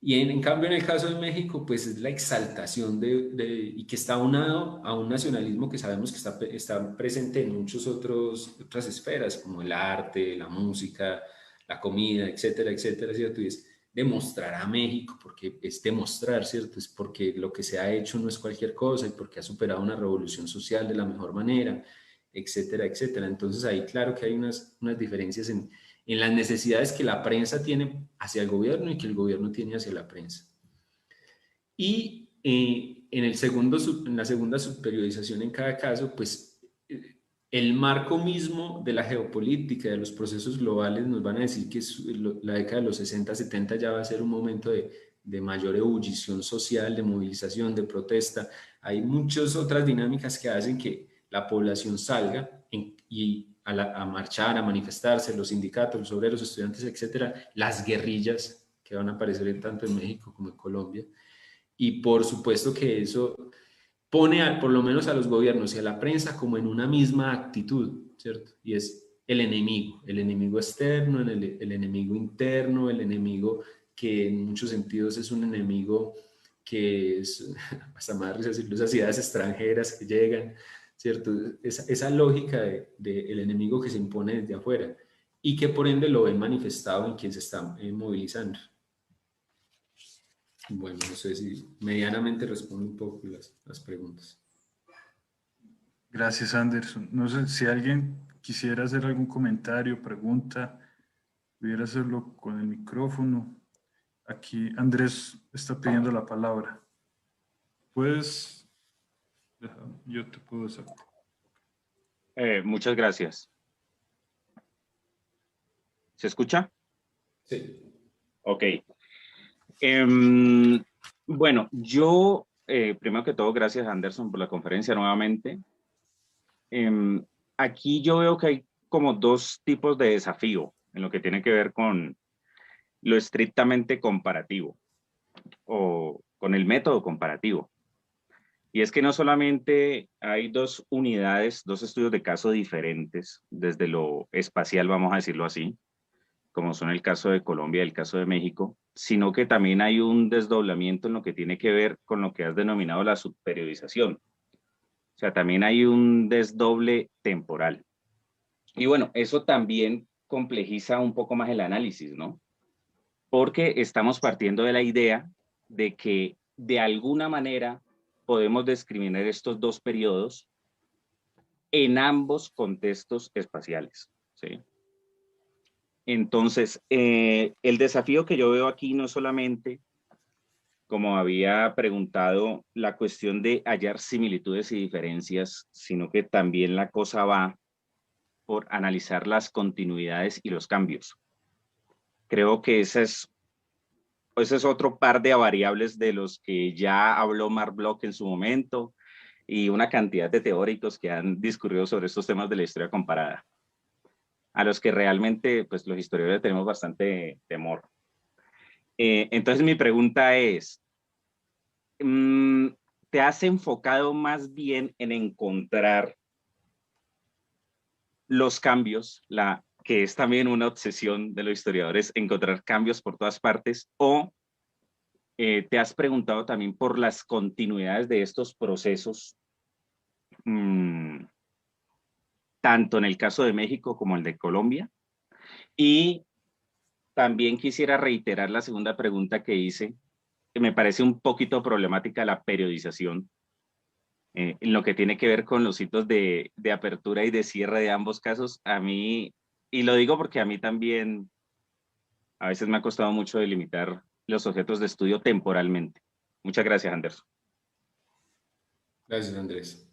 Y en cambio, en el caso de México, pues es la exaltación y que está aunado a un nacionalismo que sabemos que está presente en muchas otras esferas, como el arte, la música, la comida, etcétera, etcétera, ¿cierto? Y es demostrar a México, porque es demostrar, ¿cierto? Es porque lo que se ha hecho no es cualquier cosa, y porque ha superado una revolución social de la mejor manera, etcétera, etcétera. Entonces ahí claro que hay unas diferencias en las necesidades que la prensa tiene hacia el gobierno y que el gobierno tiene hacia la prensa. Y en la segunda subperiodización en cada caso, pues el marco mismo de la geopolítica, de los procesos globales, nos van a decir que la década de los 60, 70 ya va a ser un momento de mayor ebullición social, de movilización, de protesta. Hay muchas otras dinámicas que hacen que la población salga a marchar, a manifestarse, los sindicatos, los obreros, estudiantes, etcétera, las guerrillas que van a aparecer tanto en México como en Colombia. Y por supuesto que eso pone por lo menos a los gobiernos y a la prensa como en una misma actitud, ¿cierto? Y es el enemigo externo, el enemigo interno, el enemigo que en muchos sentidos es un enemigo que es, hasta más decirlo, esas ideas extranjeras que llegan, ¿cierto? Esa lógica del enemigo que se impone desde afuera y que por ende lo ven manifestado en quien se está movilizando. Bueno, no sé si medianamente respondo un poco las preguntas. Gracias, Anderson. No sé si alguien quisiera hacer algún comentario, pregunta, pudiera hacerlo con el micrófono. Aquí Andrés está pidiendo la palabra. Pues, yo te puedo hacer. Muchas gracias. ¿Se escucha? Sí. Ok. Bueno, yo, primero que todo, gracias Anderson por la conferencia nuevamente. Aquí yo veo que hay como dos tipos de desafío en lo que tiene que ver con lo estrictamente comparativo o con el método comparativo. Y es que no solamente hay dos unidades, dos estudios de caso diferentes desde lo espacial, vamos a decirlo así, como son el caso de Colombia y el caso de México, sino que también hay un desdoblamiento en lo que tiene que ver con lo que has denominado la subperiodización. O sea, también hay un desdoble temporal. Y bueno, eso también complejiza un poco más el análisis, ¿no? Porque estamos partiendo de la idea de que de alguna manera podemos discriminar estos dos periodos en ambos contextos espaciales, ¿sí? Entonces, el desafío que yo veo aquí no solamente, como había preguntado, la cuestión de hallar similitudes y diferencias, sino que también la cosa va por analizar las continuidades y los cambios. Creo que ese es otro par de variables de los que ya habló Mark Bloch en su momento y una cantidad de teóricos que han discurrido sobre estos temas de la historia comparada, a los que realmente pues, los historiadores tenemos bastante temor. Entonces mi pregunta es, ¿te has enfocado más bien en encontrar los cambios, que es también una obsesión de los historiadores, encontrar cambios por todas partes, o te has preguntado también por las continuidades de estos procesos, tanto en el caso de México como el de Colombia? Y también quisiera reiterar la segunda pregunta que hice, que me parece un poquito problemática la periodización, en lo que tiene que ver con los hitos de apertura y de cierre de ambos casos. A mí, y lo digo porque a mí también a veces me ha costado mucho delimitar los objetos de estudio temporalmente. Muchas gracias, Anderson. Gracias, Andrés.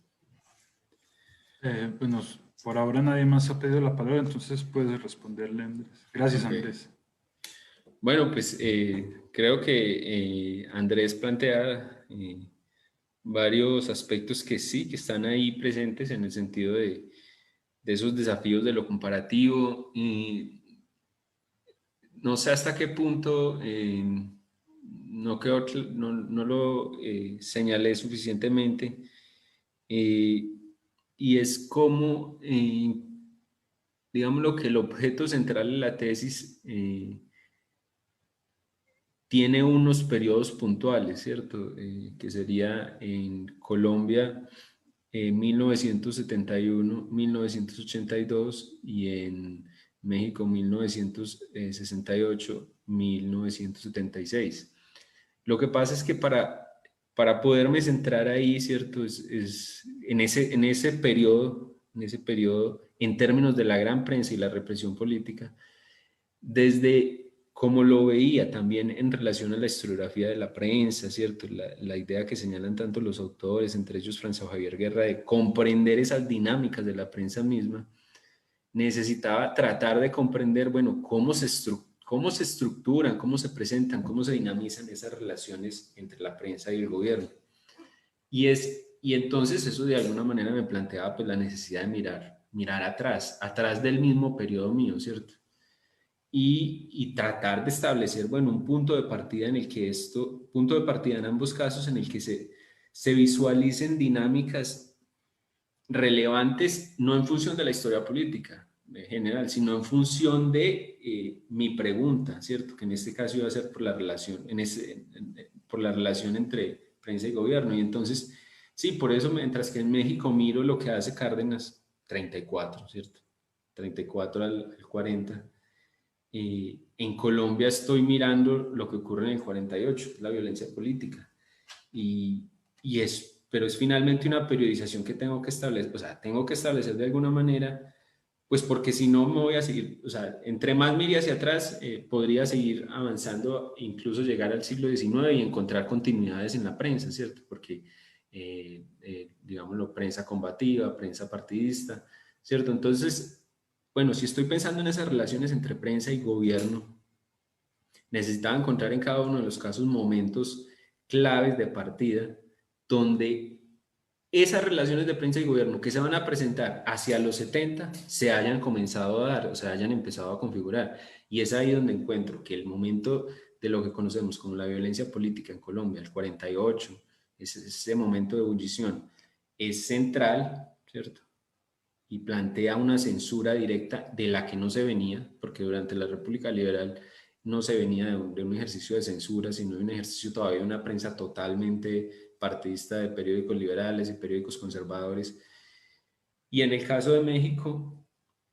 Bueno, por ahora nadie más ha pedido la palabra, entonces puedes responderle, Andrés. Gracias, Okay. Andrés. Bueno, pues creo que Andrés plantea varios aspectos que sí, que están ahí presentes en el sentido de esos desafíos de lo comparativo. Y no sé hasta qué punto no lo señalé suficientemente, y es como, digamos, lo que el objeto central de la tesis tiene unos periodos puntuales, ¿cierto? Que sería en Colombia 1971, 1982 y en México 1968, 1976. Lo que pasa es que para poderme centrar ahí, ¿cierto? Es en ese periodo, en términos de la gran prensa y la represión política, desde como lo veía también en relación a la historiografía de la prensa, ¿cierto? La idea que señalan tanto los autores, entre ellos François Javier Guerra, de comprender esas dinámicas de la prensa misma, necesitaba tratar de comprender, bueno, cómo se estructuran, cómo se presentan, cómo se dinamizan esas relaciones entre la prensa y el gobierno. Y entonces eso de alguna manera me planteaba pues la necesidad de mirar atrás del mismo periodo mío, ¿cierto? Y tratar de establecer, bueno, un punto de partida en el que punto de partida en ambos casos en el que se visualicen dinámicas relevantes, no en función de la historia política en general, sino en función de mi pregunta, ¿cierto? Que en este caso iba a ser por la relación, por la relación entre prensa y gobierno. Y entonces, sí, por eso, mientras que en México miro lo que hace Cárdenas, 34, ¿cierto? 34 al 40. En Colombia estoy mirando lo que ocurre en el 48, la violencia política. Pero es finalmente una periodización que tengo que establecer, o sea, tengo que establecer de alguna manera, pues porque si no me voy a seguir, o sea, entre más mire hacia atrás, podría seguir avanzando, incluso llegar al siglo XIX y encontrar continuidades en la prensa, ¿cierto? Porque, digámoslo, prensa combativa, prensa partidista, ¿cierto? Entonces, bueno, si estoy pensando en esas relaciones entre prensa y gobierno, necesitaba encontrar en cada uno de los casos momentos claves de partida donde esas relaciones de prensa y gobierno que se van a presentar hacia los 70 se hayan comenzado a dar, o sea, hayan empezado a configurar. Y es ahí donde encuentro que el momento de lo que conocemos como la violencia política en Colombia, el 48, ese momento de ebullición, es central, ¿cierto? Y plantea una censura directa de la que no se venía, porque durante la República Liberal no se venía de un ejercicio de censura, sino de un ejercicio todavía de una prensa totalmente partidista de periódicos liberales y periódicos conservadores. Y en el caso de México,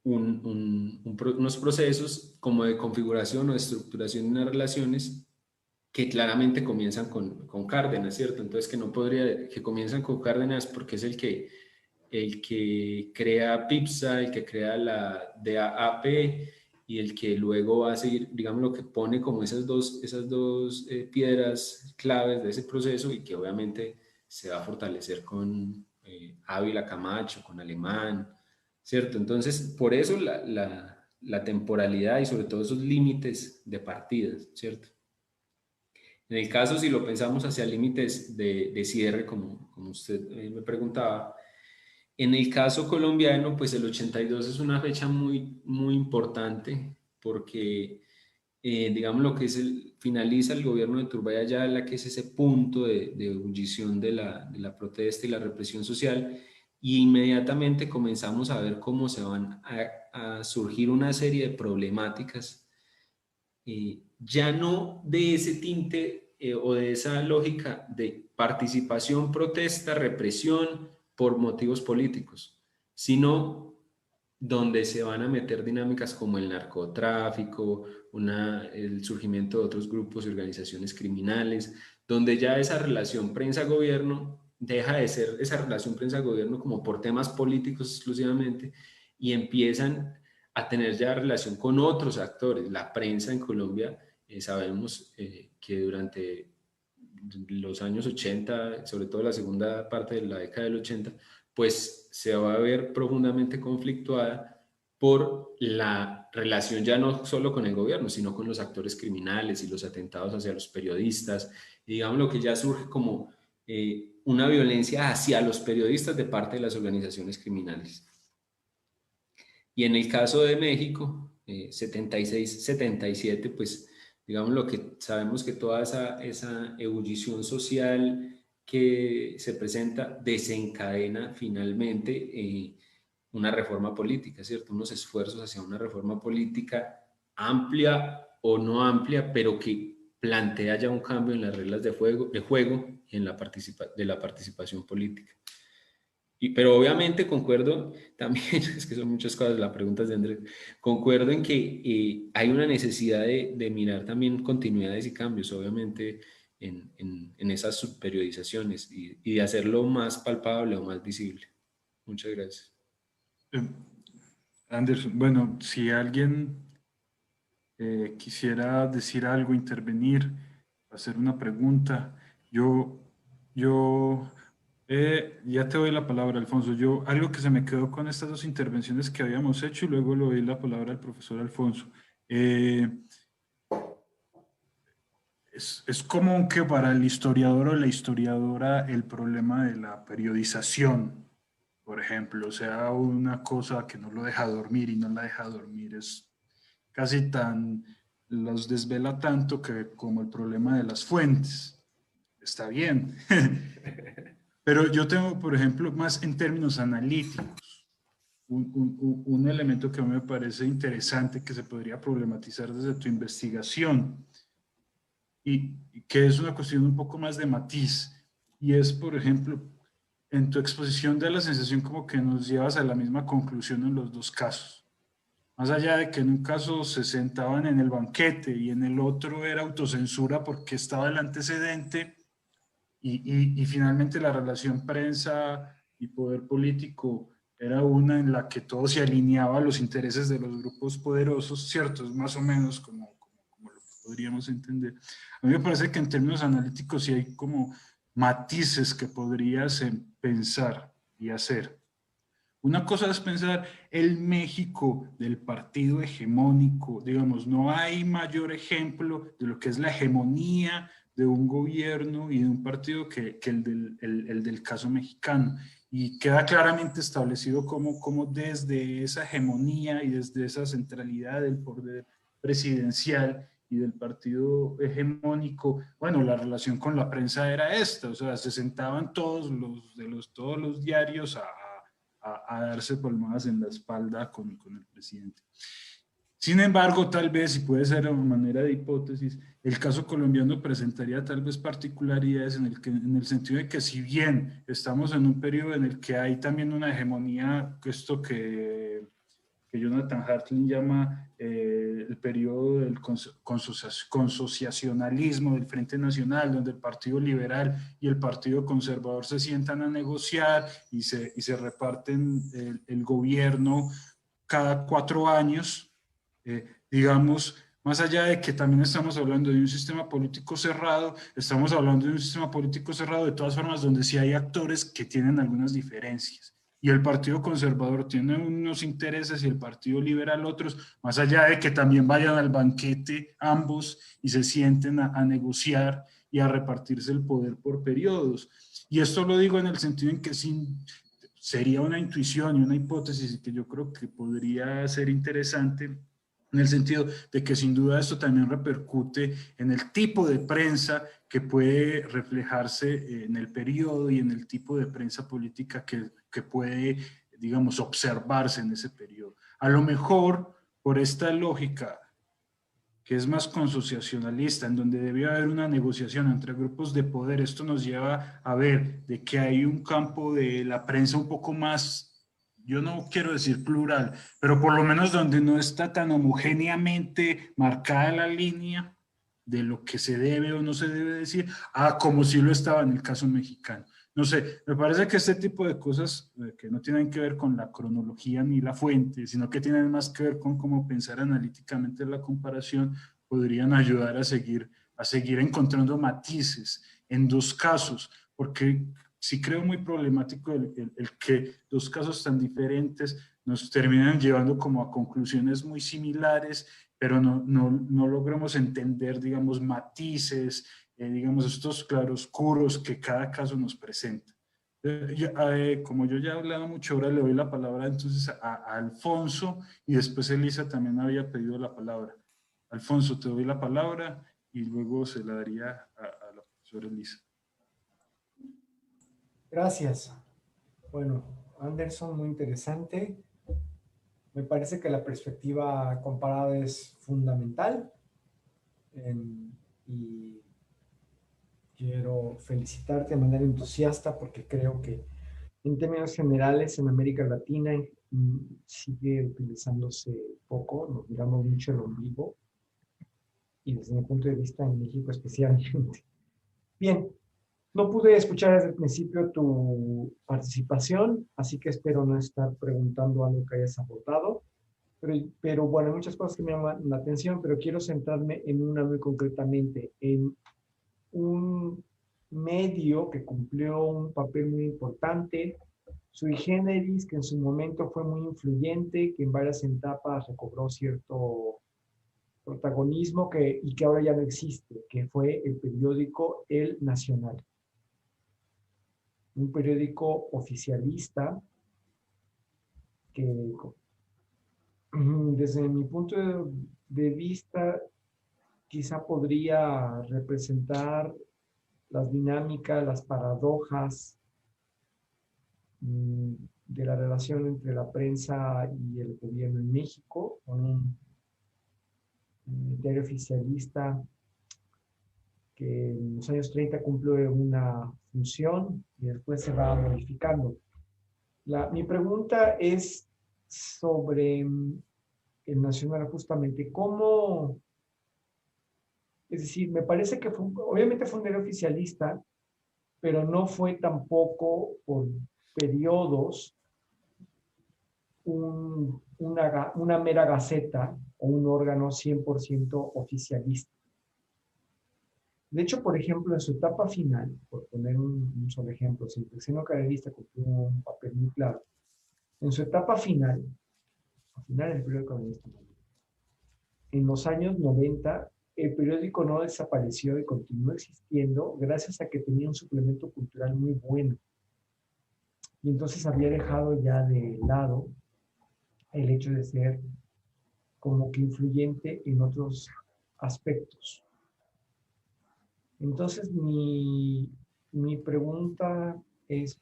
unos procesos como de configuración o de estructuración de unas relaciones que claramente comienzan con Cárdenas, ¿cierto? Entonces que comienzan con Cárdenas porque es el que crea PIPSA, el que crea la DAAP y el que luego va a seguir, digamos, lo que pone como esas dos piedras claves de ese proceso y que obviamente se va a fortalecer con Ávila Camacho, con Alemán, ¿cierto? Entonces, por eso la temporalidad y sobre todo esos límites de partidas, ¿cierto? En el caso, si lo pensamos hacia límites de cierre, como usted me preguntaba, en el caso colombiano, pues el 82 es una fecha muy, muy importante porque, digamos, lo que finaliza el gobierno de Turbay Ayala, que es ese punto de ebullición de la protesta y la represión social, y inmediatamente comenzamos a ver cómo se van a surgir una serie de problemáticas, ya no de ese tinte o de esa lógica de participación, protesta, represión, por motivos políticos, sino donde se van a meter dinámicas como el narcotráfico, el surgimiento de otros grupos y organizaciones criminales, donde ya esa relación prensa-gobierno deja de ser esa relación prensa-gobierno como por temas políticos exclusivamente y empiezan a tener ya relación con otros actores. La prensa en Colombia, sabemos que durante los años 80, sobre todo la segunda parte de la década del 80, pues se va a ver profundamente conflictuada por la relación ya no solo con el gobierno, sino con los actores criminales y los atentados hacia los periodistas. Y digamos lo que ya surge como una violencia hacia los periodistas de parte de las organizaciones criminales. Y en el caso de México, 76-77, pues digamos lo que sabemos que toda esa ebullición social que se presenta desencadena finalmente una reforma política, ¿cierto? Unos esfuerzos hacia una reforma política amplia o no amplia, pero que plantea ya un cambio en las reglas de juego y en la participación política. Pero obviamente concuerdo también, es que son muchas cosas, las preguntas de Andrés, concuerdo en que hay una necesidad de mirar también continuidades y cambios, obviamente, en esas subperiodizaciones y de hacerlo más palpable o más visible. Muchas gracias. Anderson, bueno, si alguien quisiera decir algo, intervenir, hacer una pregunta. Ya te doy la palabra, Alfonso. Algo que se me quedó con estas dos intervenciones que habíamos hecho y luego le doy la palabra al profesor Alfonso. Es común que para el historiador o la historiadora el problema de la periodización, por ejemplo, sea una cosa que no lo deja dormir y no la deja dormir. Es casi los desvela tanto como el problema de las fuentes. Está bien. Pero yo tengo, por ejemplo, más en términos analíticos, un elemento que a mí me parece interesante que se podría problematizar desde tu investigación y que es una cuestión un poco más de matiz, y es, por ejemplo, en tu exposición da la sensación como que nos llevas a la misma conclusión en los dos casos. Más allá de que en un caso se sentaban en el banquete y en el otro era autocensura porque estaba el antecedente, y finalmente la relación prensa y poder político era una en la que todo se alineaba a los intereses de los grupos poderosos, ¿cierto? Es más o menos como lo que podríamos entender. A mí me parece que en términos analíticos sí hay como matices que podrías pensar y hacer. Una cosa es pensar el México del partido hegemónico, digamos, no hay mayor ejemplo de lo que es la hegemonía de un gobierno y de un partido que el del caso mexicano. Y queda claramente establecido cómo desde esa hegemonía y desde esa centralidad del poder presidencial y del partido hegemónico, bueno, la relación con la prensa era esta, o sea, se sentaban todos los diarios a darse palmadas en la espalda con el presidente. Sin embargo, tal vez, y puede ser una manera de hipótesis, el caso colombiano presentaría tal vez particularidades en el sentido de que si bien estamos en un periodo en el que hay también una hegemonía, esto que Jonathan Hartlin llama el periodo del consociacionalismo del Frente Nacional, donde el Partido Liberal y el Partido Conservador se sientan a negociar y se reparten el gobierno cada 4 años, digamos, más allá de que también estamos hablando de un sistema político cerrado, estamos hablando de un sistema político cerrado de todas formas donde sí hay actores que tienen algunas diferencias. Y el Partido Conservador tiene unos intereses y el Partido Liberal otros, más allá de que también vayan al banquete ambos y se sienten a negociar y a repartirse el poder por periodos. Y esto lo digo en el sentido en que sería una intuición y una hipótesis que yo creo que podría ser interesante, en el sentido de que sin duda esto también repercute en el tipo de prensa que puede reflejarse en el periodo y en el tipo de prensa política que puede, digamos, observarse en ese periodo. A lo mejor, por esta lógica que es más consociacionalista, en donde debe haber una negociación entre grupos de poder, esto nos lleva a ver de que hay un campo de la prensa un poco más, yo no quiero decir plural, pero por lo menos donde no está tan homogéneamente marcada la línea de lo que se debe o no se debe decir, como si lo estaba en el caso mexicano. No sé, me parece que este tipo de cosas que no tienen que ver con la cronología ni la fuente, sino que tienen más que ver con cómo pensar analíticamente la comparación, podrían ayudar a seguir encontrando matices en dos casos, porque sí creo muy problemático el que dos casos tan diferentes nos terminan llevando como a conclusiones muy similares, pero no logramos entender, digamos, matices, digamos, estos claroscuros que cada caso nos presenta. Como yo ya he hablado mucho, ahora le doy la palabra entonces a Alfonso y después Elisa también había pedido la palabra. Alfonso, te doy la palabra y luego se la daría a la profesora Elisa. Gracias. Bueno, Anderson, muy interesante. Me parece que la perspectiva comparada es fundamental y quiero felicitarte de manera entusiasta porque creo que en términos generales en América Latina sigue utilizándose poco, nos miramos mucho el ombligo y desde mi punto de vista en México especialmente. Bien, no pude escuchar desde el principio tu participación, así que espero no estar preguntando algo que hayas abordado, pero bueno, hay muchas cosas que me llaman la atención, pero quiero centrarme en una muy concretamente, en un medio que cumplió un papel muy importante, sui generis, que en su momento fue muy influyente, que en varias etapas recobró cierto protagonismo y que ahora ya no existe, que fue el periódico El Nacional. Un periódico oficialista que desde mi punto de vista quizá podría representar las dinámicas, las paradojas de la relación entre la prensa y el gobierno en México, con un diario oficialista que en los años 30 cumplió una función y después se va modificando. Mi pregunta es sobre el Nacional justamente, ¿cómo? Es decir, me parece que obviamente fue un diario oficialista, pero no fue tampoco por periodos una mera gaceta o un órgano 100% oficialista. De hecho, por ejemplo, en su etapa final, por poner un solo ejemplo, si el sexenio carerista cumplió un papel muy claro, en su etapa final, al final del periodo carerista, en los años 90, el periódico no desapareció y continuó existiendo gracias a que tenía un suplemento cultural muy bueno. Y entonces había dejado ya de lado el hecho de ser como que influyente en otros aspectos. Entonces mi pregunta es,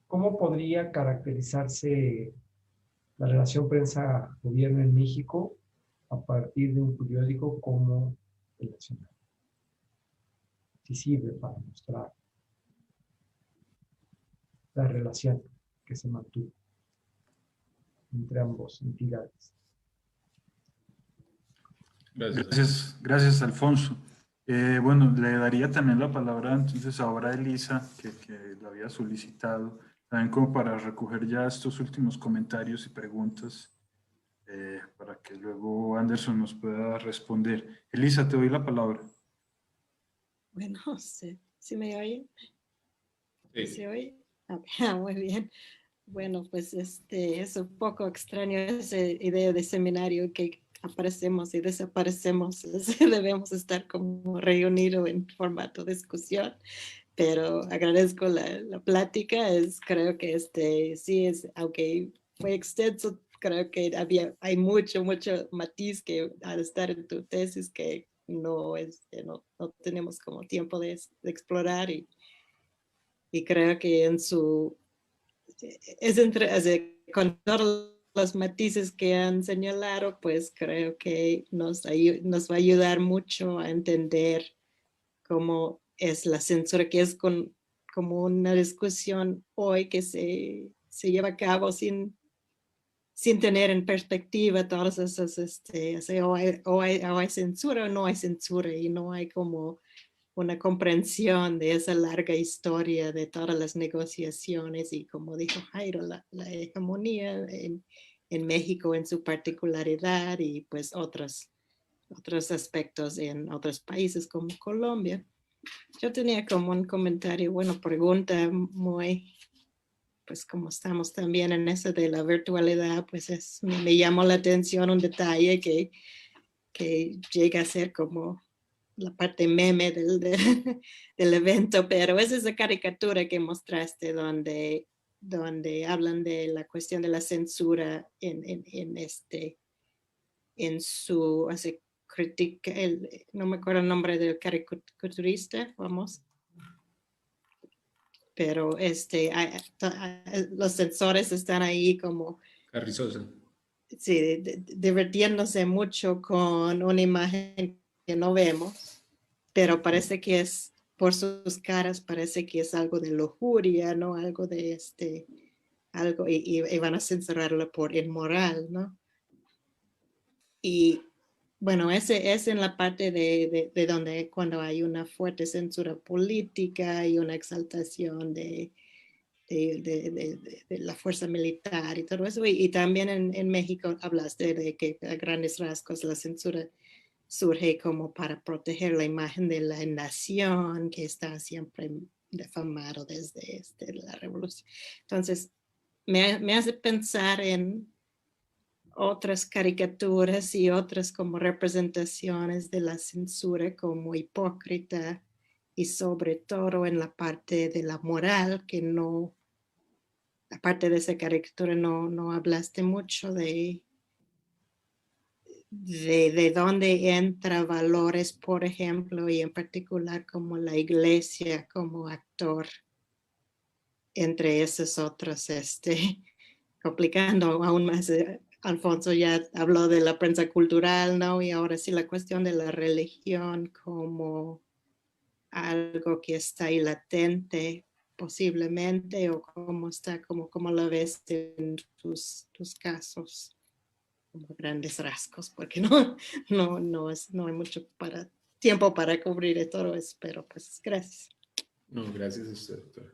¿cómo podría caracterizarse la relación prensa-gobierno en México a partir de un periódico como El Nacional? Si sirve para mostrar la relación que se mantuvo entre ambos entidades. Gracias, Alfonso. Bueno, le daría también la palabra entonces ahora a Elisa, que la había solicitado, también como para recoger ya estos últimos comentarios y preguntas, para que luego Anderson nos pueda responder. Elisa, te doy la palabra. Bueno, ¿sí me oyen? Sí. ¿Se oye? Muy bien. Bueno, pues es un poco extraño esa idea de seminario que aparecemos y desaparecemos. Debemos estar como reunidos en formato de discusión, pero agradezco la plática. Creo que sí es, aunque fue extenso, creo que hay mucho matiz que al estar en tu tesis que no tenemos como tiempo de explorar y creo que con todos los matices que han señalado, pues creo que nos va a ayudar mucho a entender cómo es la censura, que es como una discusión hoy que se lleva a cabo sin tener en perspectiva todas esas, o hay censura o no hay censura, y no hay como una comprensión de esa larga historia de todas las negociaciones y, como dijo Jairo, la hegemonía en México en su particularidad y pues otros aspectos en otros países como Colombia. Yo tenía como un comentario, pregunta muy, pues como estamos también en eso de la virtualidad, pues me llamó la atención un detalle que llega a ser como la parte meme del evento, pero es esa caricatura que mostraste donde hablan de la cuestión de la censura en su crítica, no me acuerdo el nombre del caricaturista, vamos, pero los censores están ahí como Carrizosa. sí, divirtiéndose mucho con una imagen que no vemos, pero parece que por sus caras, parece que es algo de lujuria, ¿no? Algo de algo, y van a censurarlo por inmoral, ¿no? Y bueno, ese es en la parte de donde cuando hay una fuerte censura política y una exaltación de de la fuerza militar y todo eso. Y también en México hablaste de que a grandes rasgos la censura surge como para proteger la imagen de la nación que está siempre defamado desde la revolución. Entonces, me hace pensar en otras caricaturas y otras como representaciones de la censura como hipócrita y sobre todo en la parte de la moral que no, aparte de esa caricatura no hablaste mucho de dónde entra valores, por ejemplo, y en particular como la iglesia como actor entre esos otros, complicando aún más. Alfonso ya habló de la prensa cultural, ¿no? Y ahora sí la cuestión de la religión como algo que está ahí latente posiblemente, o cómo está, como la ves en tus casos, como grandes rasgos, porque no hay mucho tiempo para cubrir todo eso, pero pues gracias. No, gracias a usted, doctora.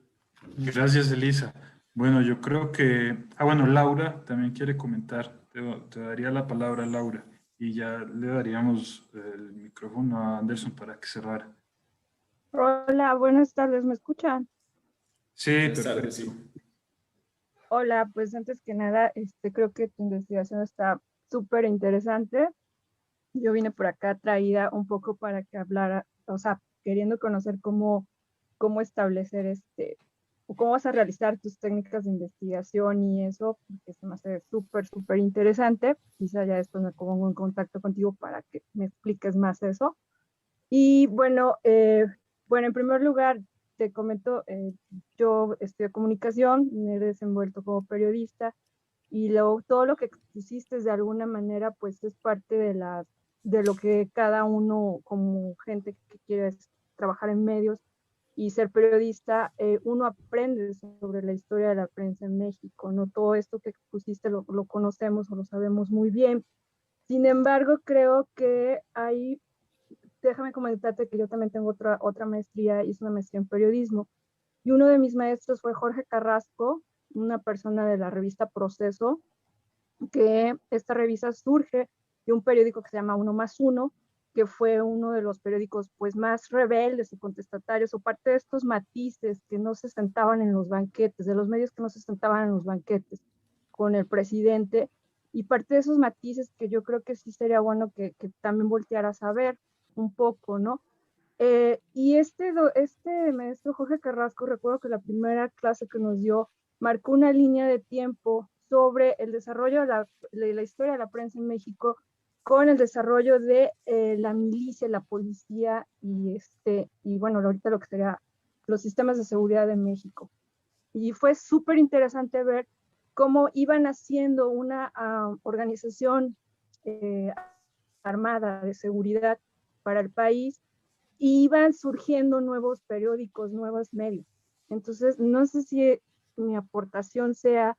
Gracias, Elisa. Bueno, yo creo que... bueno, Laura también quiere comentar. Te daría la palabra, Laura, y ya le daríamos el micrófono a Anderson para que cerrara. Hola, buenas tardes, ¿me escuchan? Sí, Buenas perfecto. tardes, sí. Hola, pues antes que nada, creo que tu investigación está súper interesante. Yo vine por acá traída un poco para que hablara, o sea, queriendo conocer cómo establecer o cómo vas a realizar tus técnicas de investigación y eso, porque se me hace súper interesante. Quizá ya después me pongo en contacto contigo para que me expliques más eso. Y bueno, en primer lugar, te comento, yo estudio comunicación, me he desenvuelto como periodista y todo lo que expusiste de alguna manera, pues es parte de lo que cada uno como gente que quiere trabajar en medios y ser periodista, uno aprende sobre la historia de la prensa en México, ¿no? Todo esto que expusiste lo conocemos o lo sabemos muy bien. Sin embargo, creo que déjame comentarte que yo también tengo otra maestría, hice una maestría en periodismo, y uno de mis maestros fue Jorge Carrasco, una persona de la revista Proceso, que esta revista surge de un periódico que se llama Uno más Uno, que fue uno de los periódicos pues más rebeldes y contestatarios, o parte de estos matices que no se sentaban en los banquetes, de los medios que no se sentaban en los banquetes con el presidente, y parte de esos matices que yo creo que sí sería bueno que también voltearas a ver un poco, ¿no? Y este maestro Jorge Carrasco, recuerdo que la primera clase que nos dio marcó una línea de tiempo sobre el desarrollo de la historia de la prensa en México con el desarrollo de la milicia, la policía y bueno, ahorita lo que sería los sistemas de seguridad de México. Y fue súper interesante ver cómo iban haciendo una organización armada de seguridad para el país, y iban surgiendo nuevos periódicos, nuevos medios. Entonces, no sé si mi aportación sea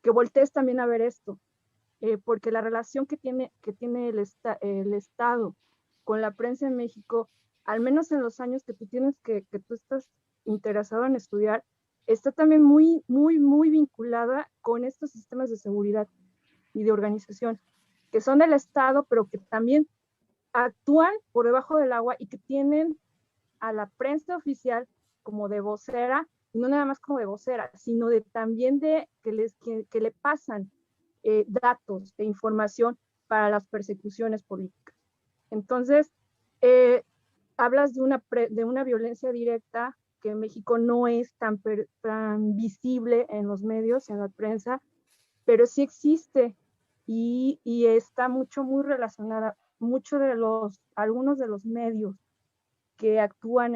que voltees también a ver esto, porque la relación que tiene el Estado con la prensa en México, al menos en los años que tú estás interesado en estudiar, está también muy vinculada con estos sistemas de seguridad y de organización, que son del Estado, pero que también actúan por debajo del agua y que tienen a la prensa oficial como de vocera, y no nada más como de vocera, sino también que le pasan datos e información para las persecuciones políticas. Entonces, hablas de una violencia directa que en México no es tan visible en los medios, en la prensa, pero sí existe y está muy relacionada. Algunos de los medios que actúan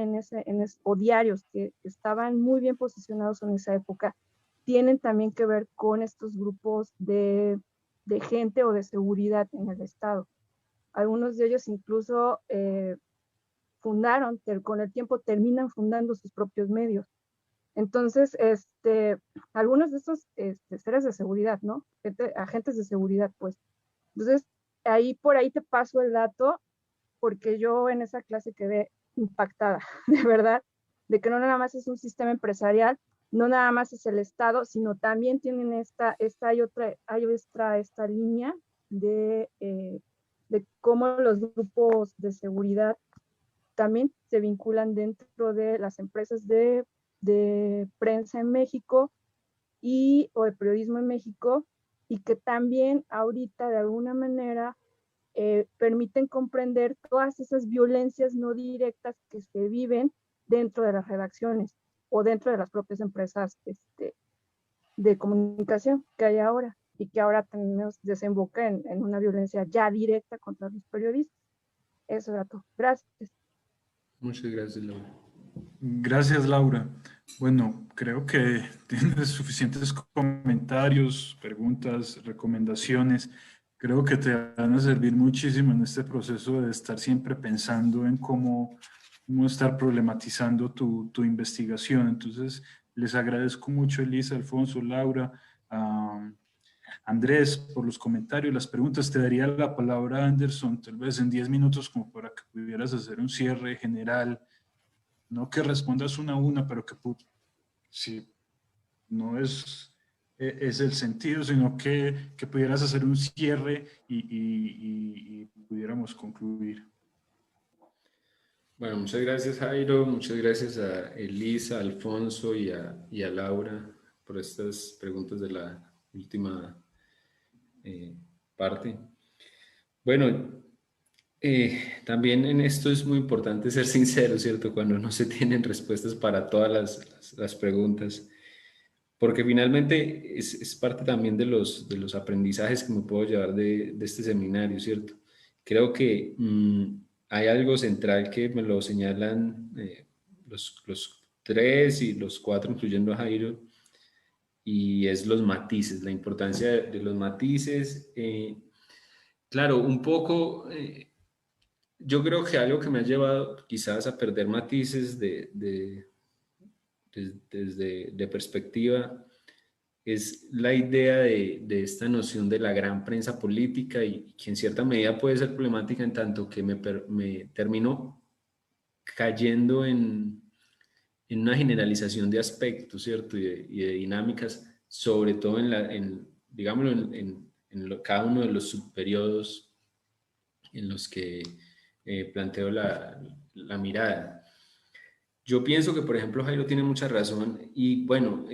o diarios que estaban muy bien posicionados en esa época, tienen también que ver con estos grupos de gente o de seguridad en el Estado. Algunos de ellos incluso con el tiempo terminan fundando sus propios medios. Entonces, algunos de estos seres de seguridad, ¿no? Agentes de seguridad, pues. Entonces, por ahí te paso el dato, porque yo en esa clase quedé impactada, de verdad, de que no nada más es un sistema empresarial, no nada más es el Estado, sino también tienen esta línea de cómo los grupos de seguridad también se vinculan dentro de las empresas de prensa en México o de periodismo en México, y que también ahorita de alguna manera permiten comprender todas esas violencias no directas que se viven dentro de las redacciones o dentro de las propias empresas de comunicación que hay ahora, y que ahora tenemos desemboca en una violencia ya directa contra los periodistas. Eso era todo. Gracias. Muchas gracias, Laura. Gracias, Laura. Bueno, creo que tienes suficientes comentarios, preguntas, recomendaciones. Creo que te van a servir muchísimo en este proceso de estar siempre pensando en cómo estar problematizando tu investigación. Entonces, les agradezco mucho, Elisa, Alfonso, Laura, Andrés, por los comentarios, las preguntas. Te daría la palabra a Anderson, tal vez en 10 minutos, como para que pudieras hacer un cierre general. No que respondas una a una, pero que si no es el sentido, sino que pudieras hacer un cierre y pudiéramos concluir. Bueno, muchas gracias, Jairo, muchas gracias a Elisa, a Alfonso y a Laura por estas preguntas de la última parte. Bueno, también en esto es muy importante ser sincero, ¿cierto? Cuando no se tienen respuestas para todas las preguntas, porque finalmente es parte también de los aprendizajes que me puedo llevar de este seminario, ¿cierto? Creo que hay algo central que me lo señalan los tres y los cuatro, incluyendo a Jairo, y es los matices, la importancia de los matices. Claro, un poco, yo creo que algo que me ha llevado quizás a perder matices de perspectiva es la idea de esta noción de la gran prensa política y que en cierta medida puede ser problemática en tanto que me termino cayendo en una generalización de aspectos, ¿cierto? Y de dinámicas, sobre todo digámoslo, cada uno de los subperiodos en los que planteo la mirada. Yo pienso que, por ejemplo, Jairo tiene mucha razón y bueno,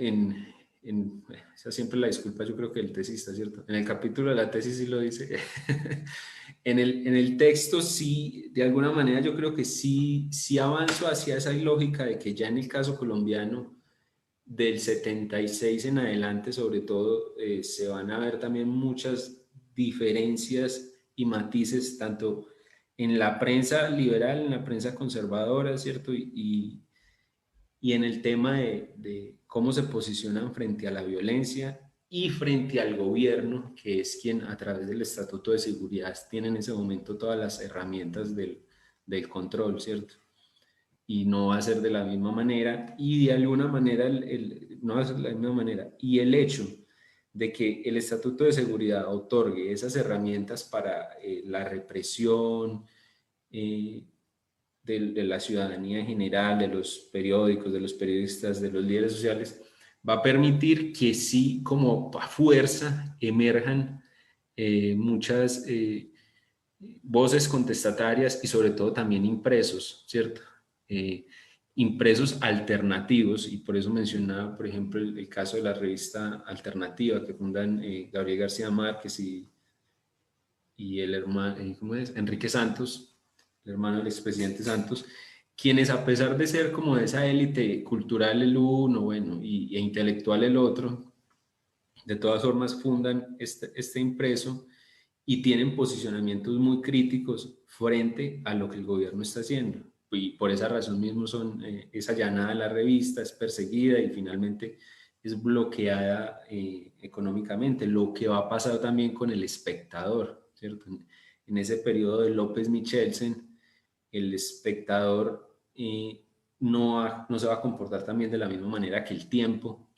esa siempre la disculpa, yo creo que el tesista, ¿cierto? En el capítulo de la tesis sí lo dice. En el texto sí, de alguna manera yo creo que sí avanzo hacia esa lógica de que ya en el caso colombiano, del 76 en adelante, sobre todo, se van a ver también muchas diferencias y matices, tanto en la prensa liberal, en la prensa conservadora, ¿cierto? Y en el tema de cómo se posicionan frente a la violencia y frente al gobierno, que es quien a través del Estatuto de Seguridad tiene en ese momento todas las herramientas del control, ¿cierto? Y no va a ser de la misma manera, y de alguna manera no va a ser de la misma manera. Y el hecho de que el Estatuto de Seguridad otorgue esas herramientas para la represión de la ciudadanía en general, de los periódicos, de los periodistas, de los líderes sociales, va a permitir que sí, como a fuerza, emerjan muchas voces contestatarias y sobre todo también impresos, ¿cierto? Impresos alternativos, y por eso mencionaba, por ejemplo, el caso de la revista Alternativa que fundan Gabriel García Márquez y el hermano, ¿cómo es? Enrique Santos, el hermano del expresidente Santos, quienes a pesar de ser como de esa élite cultural el uno, bueno, e intelectual el otro, de todas formas fundan este impreso y tienen posicionamientos muy críticos frente a lo que el gobierno está haciendo. Y por esa razón mismo es allanada la revista, es perseguida y finalmente es bloqueada económicamente. Lo que va a pasar también con El Espectador, ¿cierto? En ese periodo de López Michelsen, El Espectador no se va a comportar también de la misma manera que El Tiempo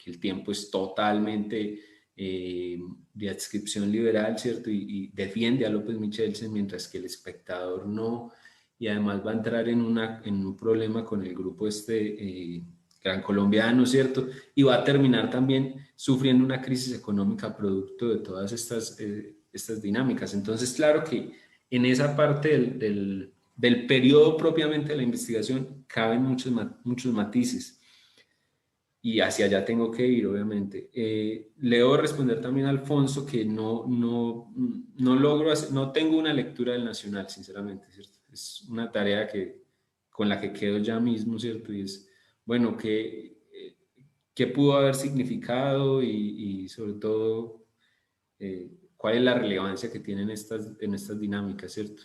es totalmente de adscripción liberal, ¿cierto? Y defiende a López Michelsen, mientras que El Espectador no, y además va a entrar en un problema con el grupo gran colombiano, ¿cierto? Y va a terminar también sufriendo una crisis económica producto de todas estas dinámicas. Entonces, claro que en esa parte del periodo propiamente de la investigación caben muchos matices. Y hacia allá tengo que ir, obviamente. Le debo responder también a Alfonso que no logro hacer, no tengo una lectura del Nacional, sinceramente, ¿cierto? Es una tarea con la que quedo ya mismo, ¿cierto? Y es, bueno, ¿qué pudo haber significado y sobre todo, cuál es la relevancia que tienen en estas dinámicas, ¿cierto?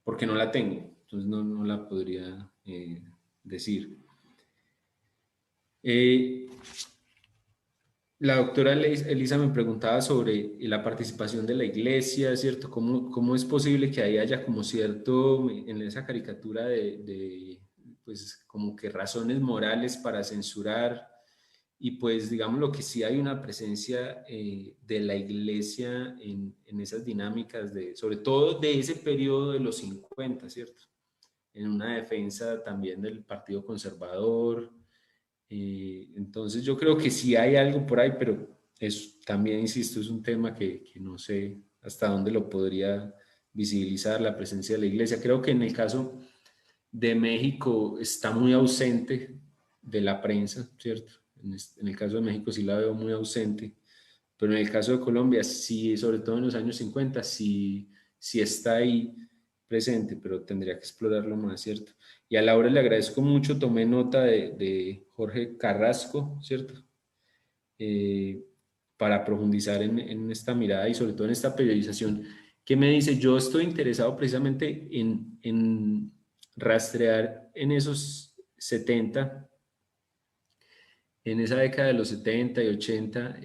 Porque no la tengo, entonces no la podría decir. La doctora Elisa me preguntaba sobre la participación de la iglesia, ¿cierto? ¿Cómo es posible que ahí haya como cierto, en esa caricatura pues como que razones morales para censurar? Y pues digamos lo que sí hay una presencia de la iglesia en esas dinámicas, sobre todo de ese periodo de los 50, ¿cierto? En una defensa también del Partido Conservador. Entonces yo creo que sí hay algo por ahí, pero también, insisto, es un tema que no sé hasta dónde lo podría visibilizar la presencia de la iglesia. Creo que en el caso de México está muy ausente de la prensa, ¿cierto? En el caso de México sí la veo muy ausente, pero en el caso de Colombia sí, sobre todo en los años 50, sí está ahí presente, pero tendría que explorarlo más, ¿cierto? Y a Laura le agradezco mucho, tomé nota de Jorge Carrasco, ¿cierto? Para profundizar en esta mirada y sobre todo en esta periodización que me dice, yo estoy interesado precisamente en rastrear en esos 70, en esa década de los 70 y 80,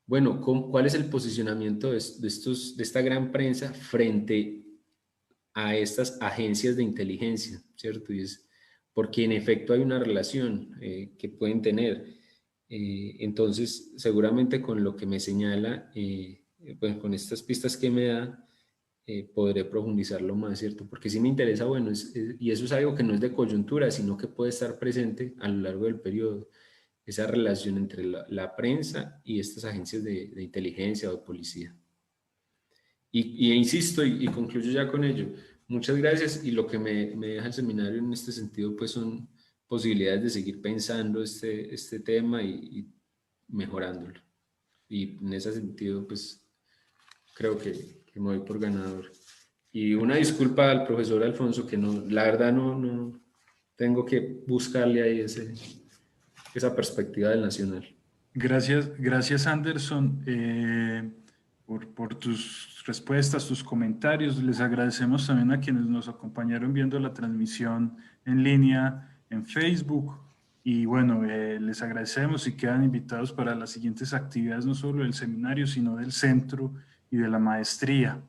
bueno, ¿cuál es el posicionamiento de esta gran prensa frente a estas agencias de inteligencia, ¿cierto? Y es porque en efecto hay una relación que pueden tener. Entonces, seguramente con lo que me señala, pues con estas pistas que me da, podré profundizarlo más, ¿cierto? Porque sí me interesa, bueno, y eso es algo que no es de coyuntura, sino que puede estar presente a lo largo del periodo, esa relación entre la prensa y estas agencias de inteligencia o de policía. Y insisto, y concluyo ya con ello, muchas gracias, y lo que me deja el seminario en este sentido, pues son posibilidades de seguir pensando este tema y mejorándolo. Y en ese sentido, pues creo que me voy por ganador. Y una disculpa al profesor Alfonso, que la verdad no tengo que buscarle ahí esa perspectiva del nacional. Gracias Anderson, por tus respuestas, tus comentarios. Les agradecemos también a quienes nos acompañaron viendo la transmisión en línea en Facebook. Y bueno, les agradecemos y quedan invitados para las siguientes actividades, no solo del seminario, sino del centro y de la maestría.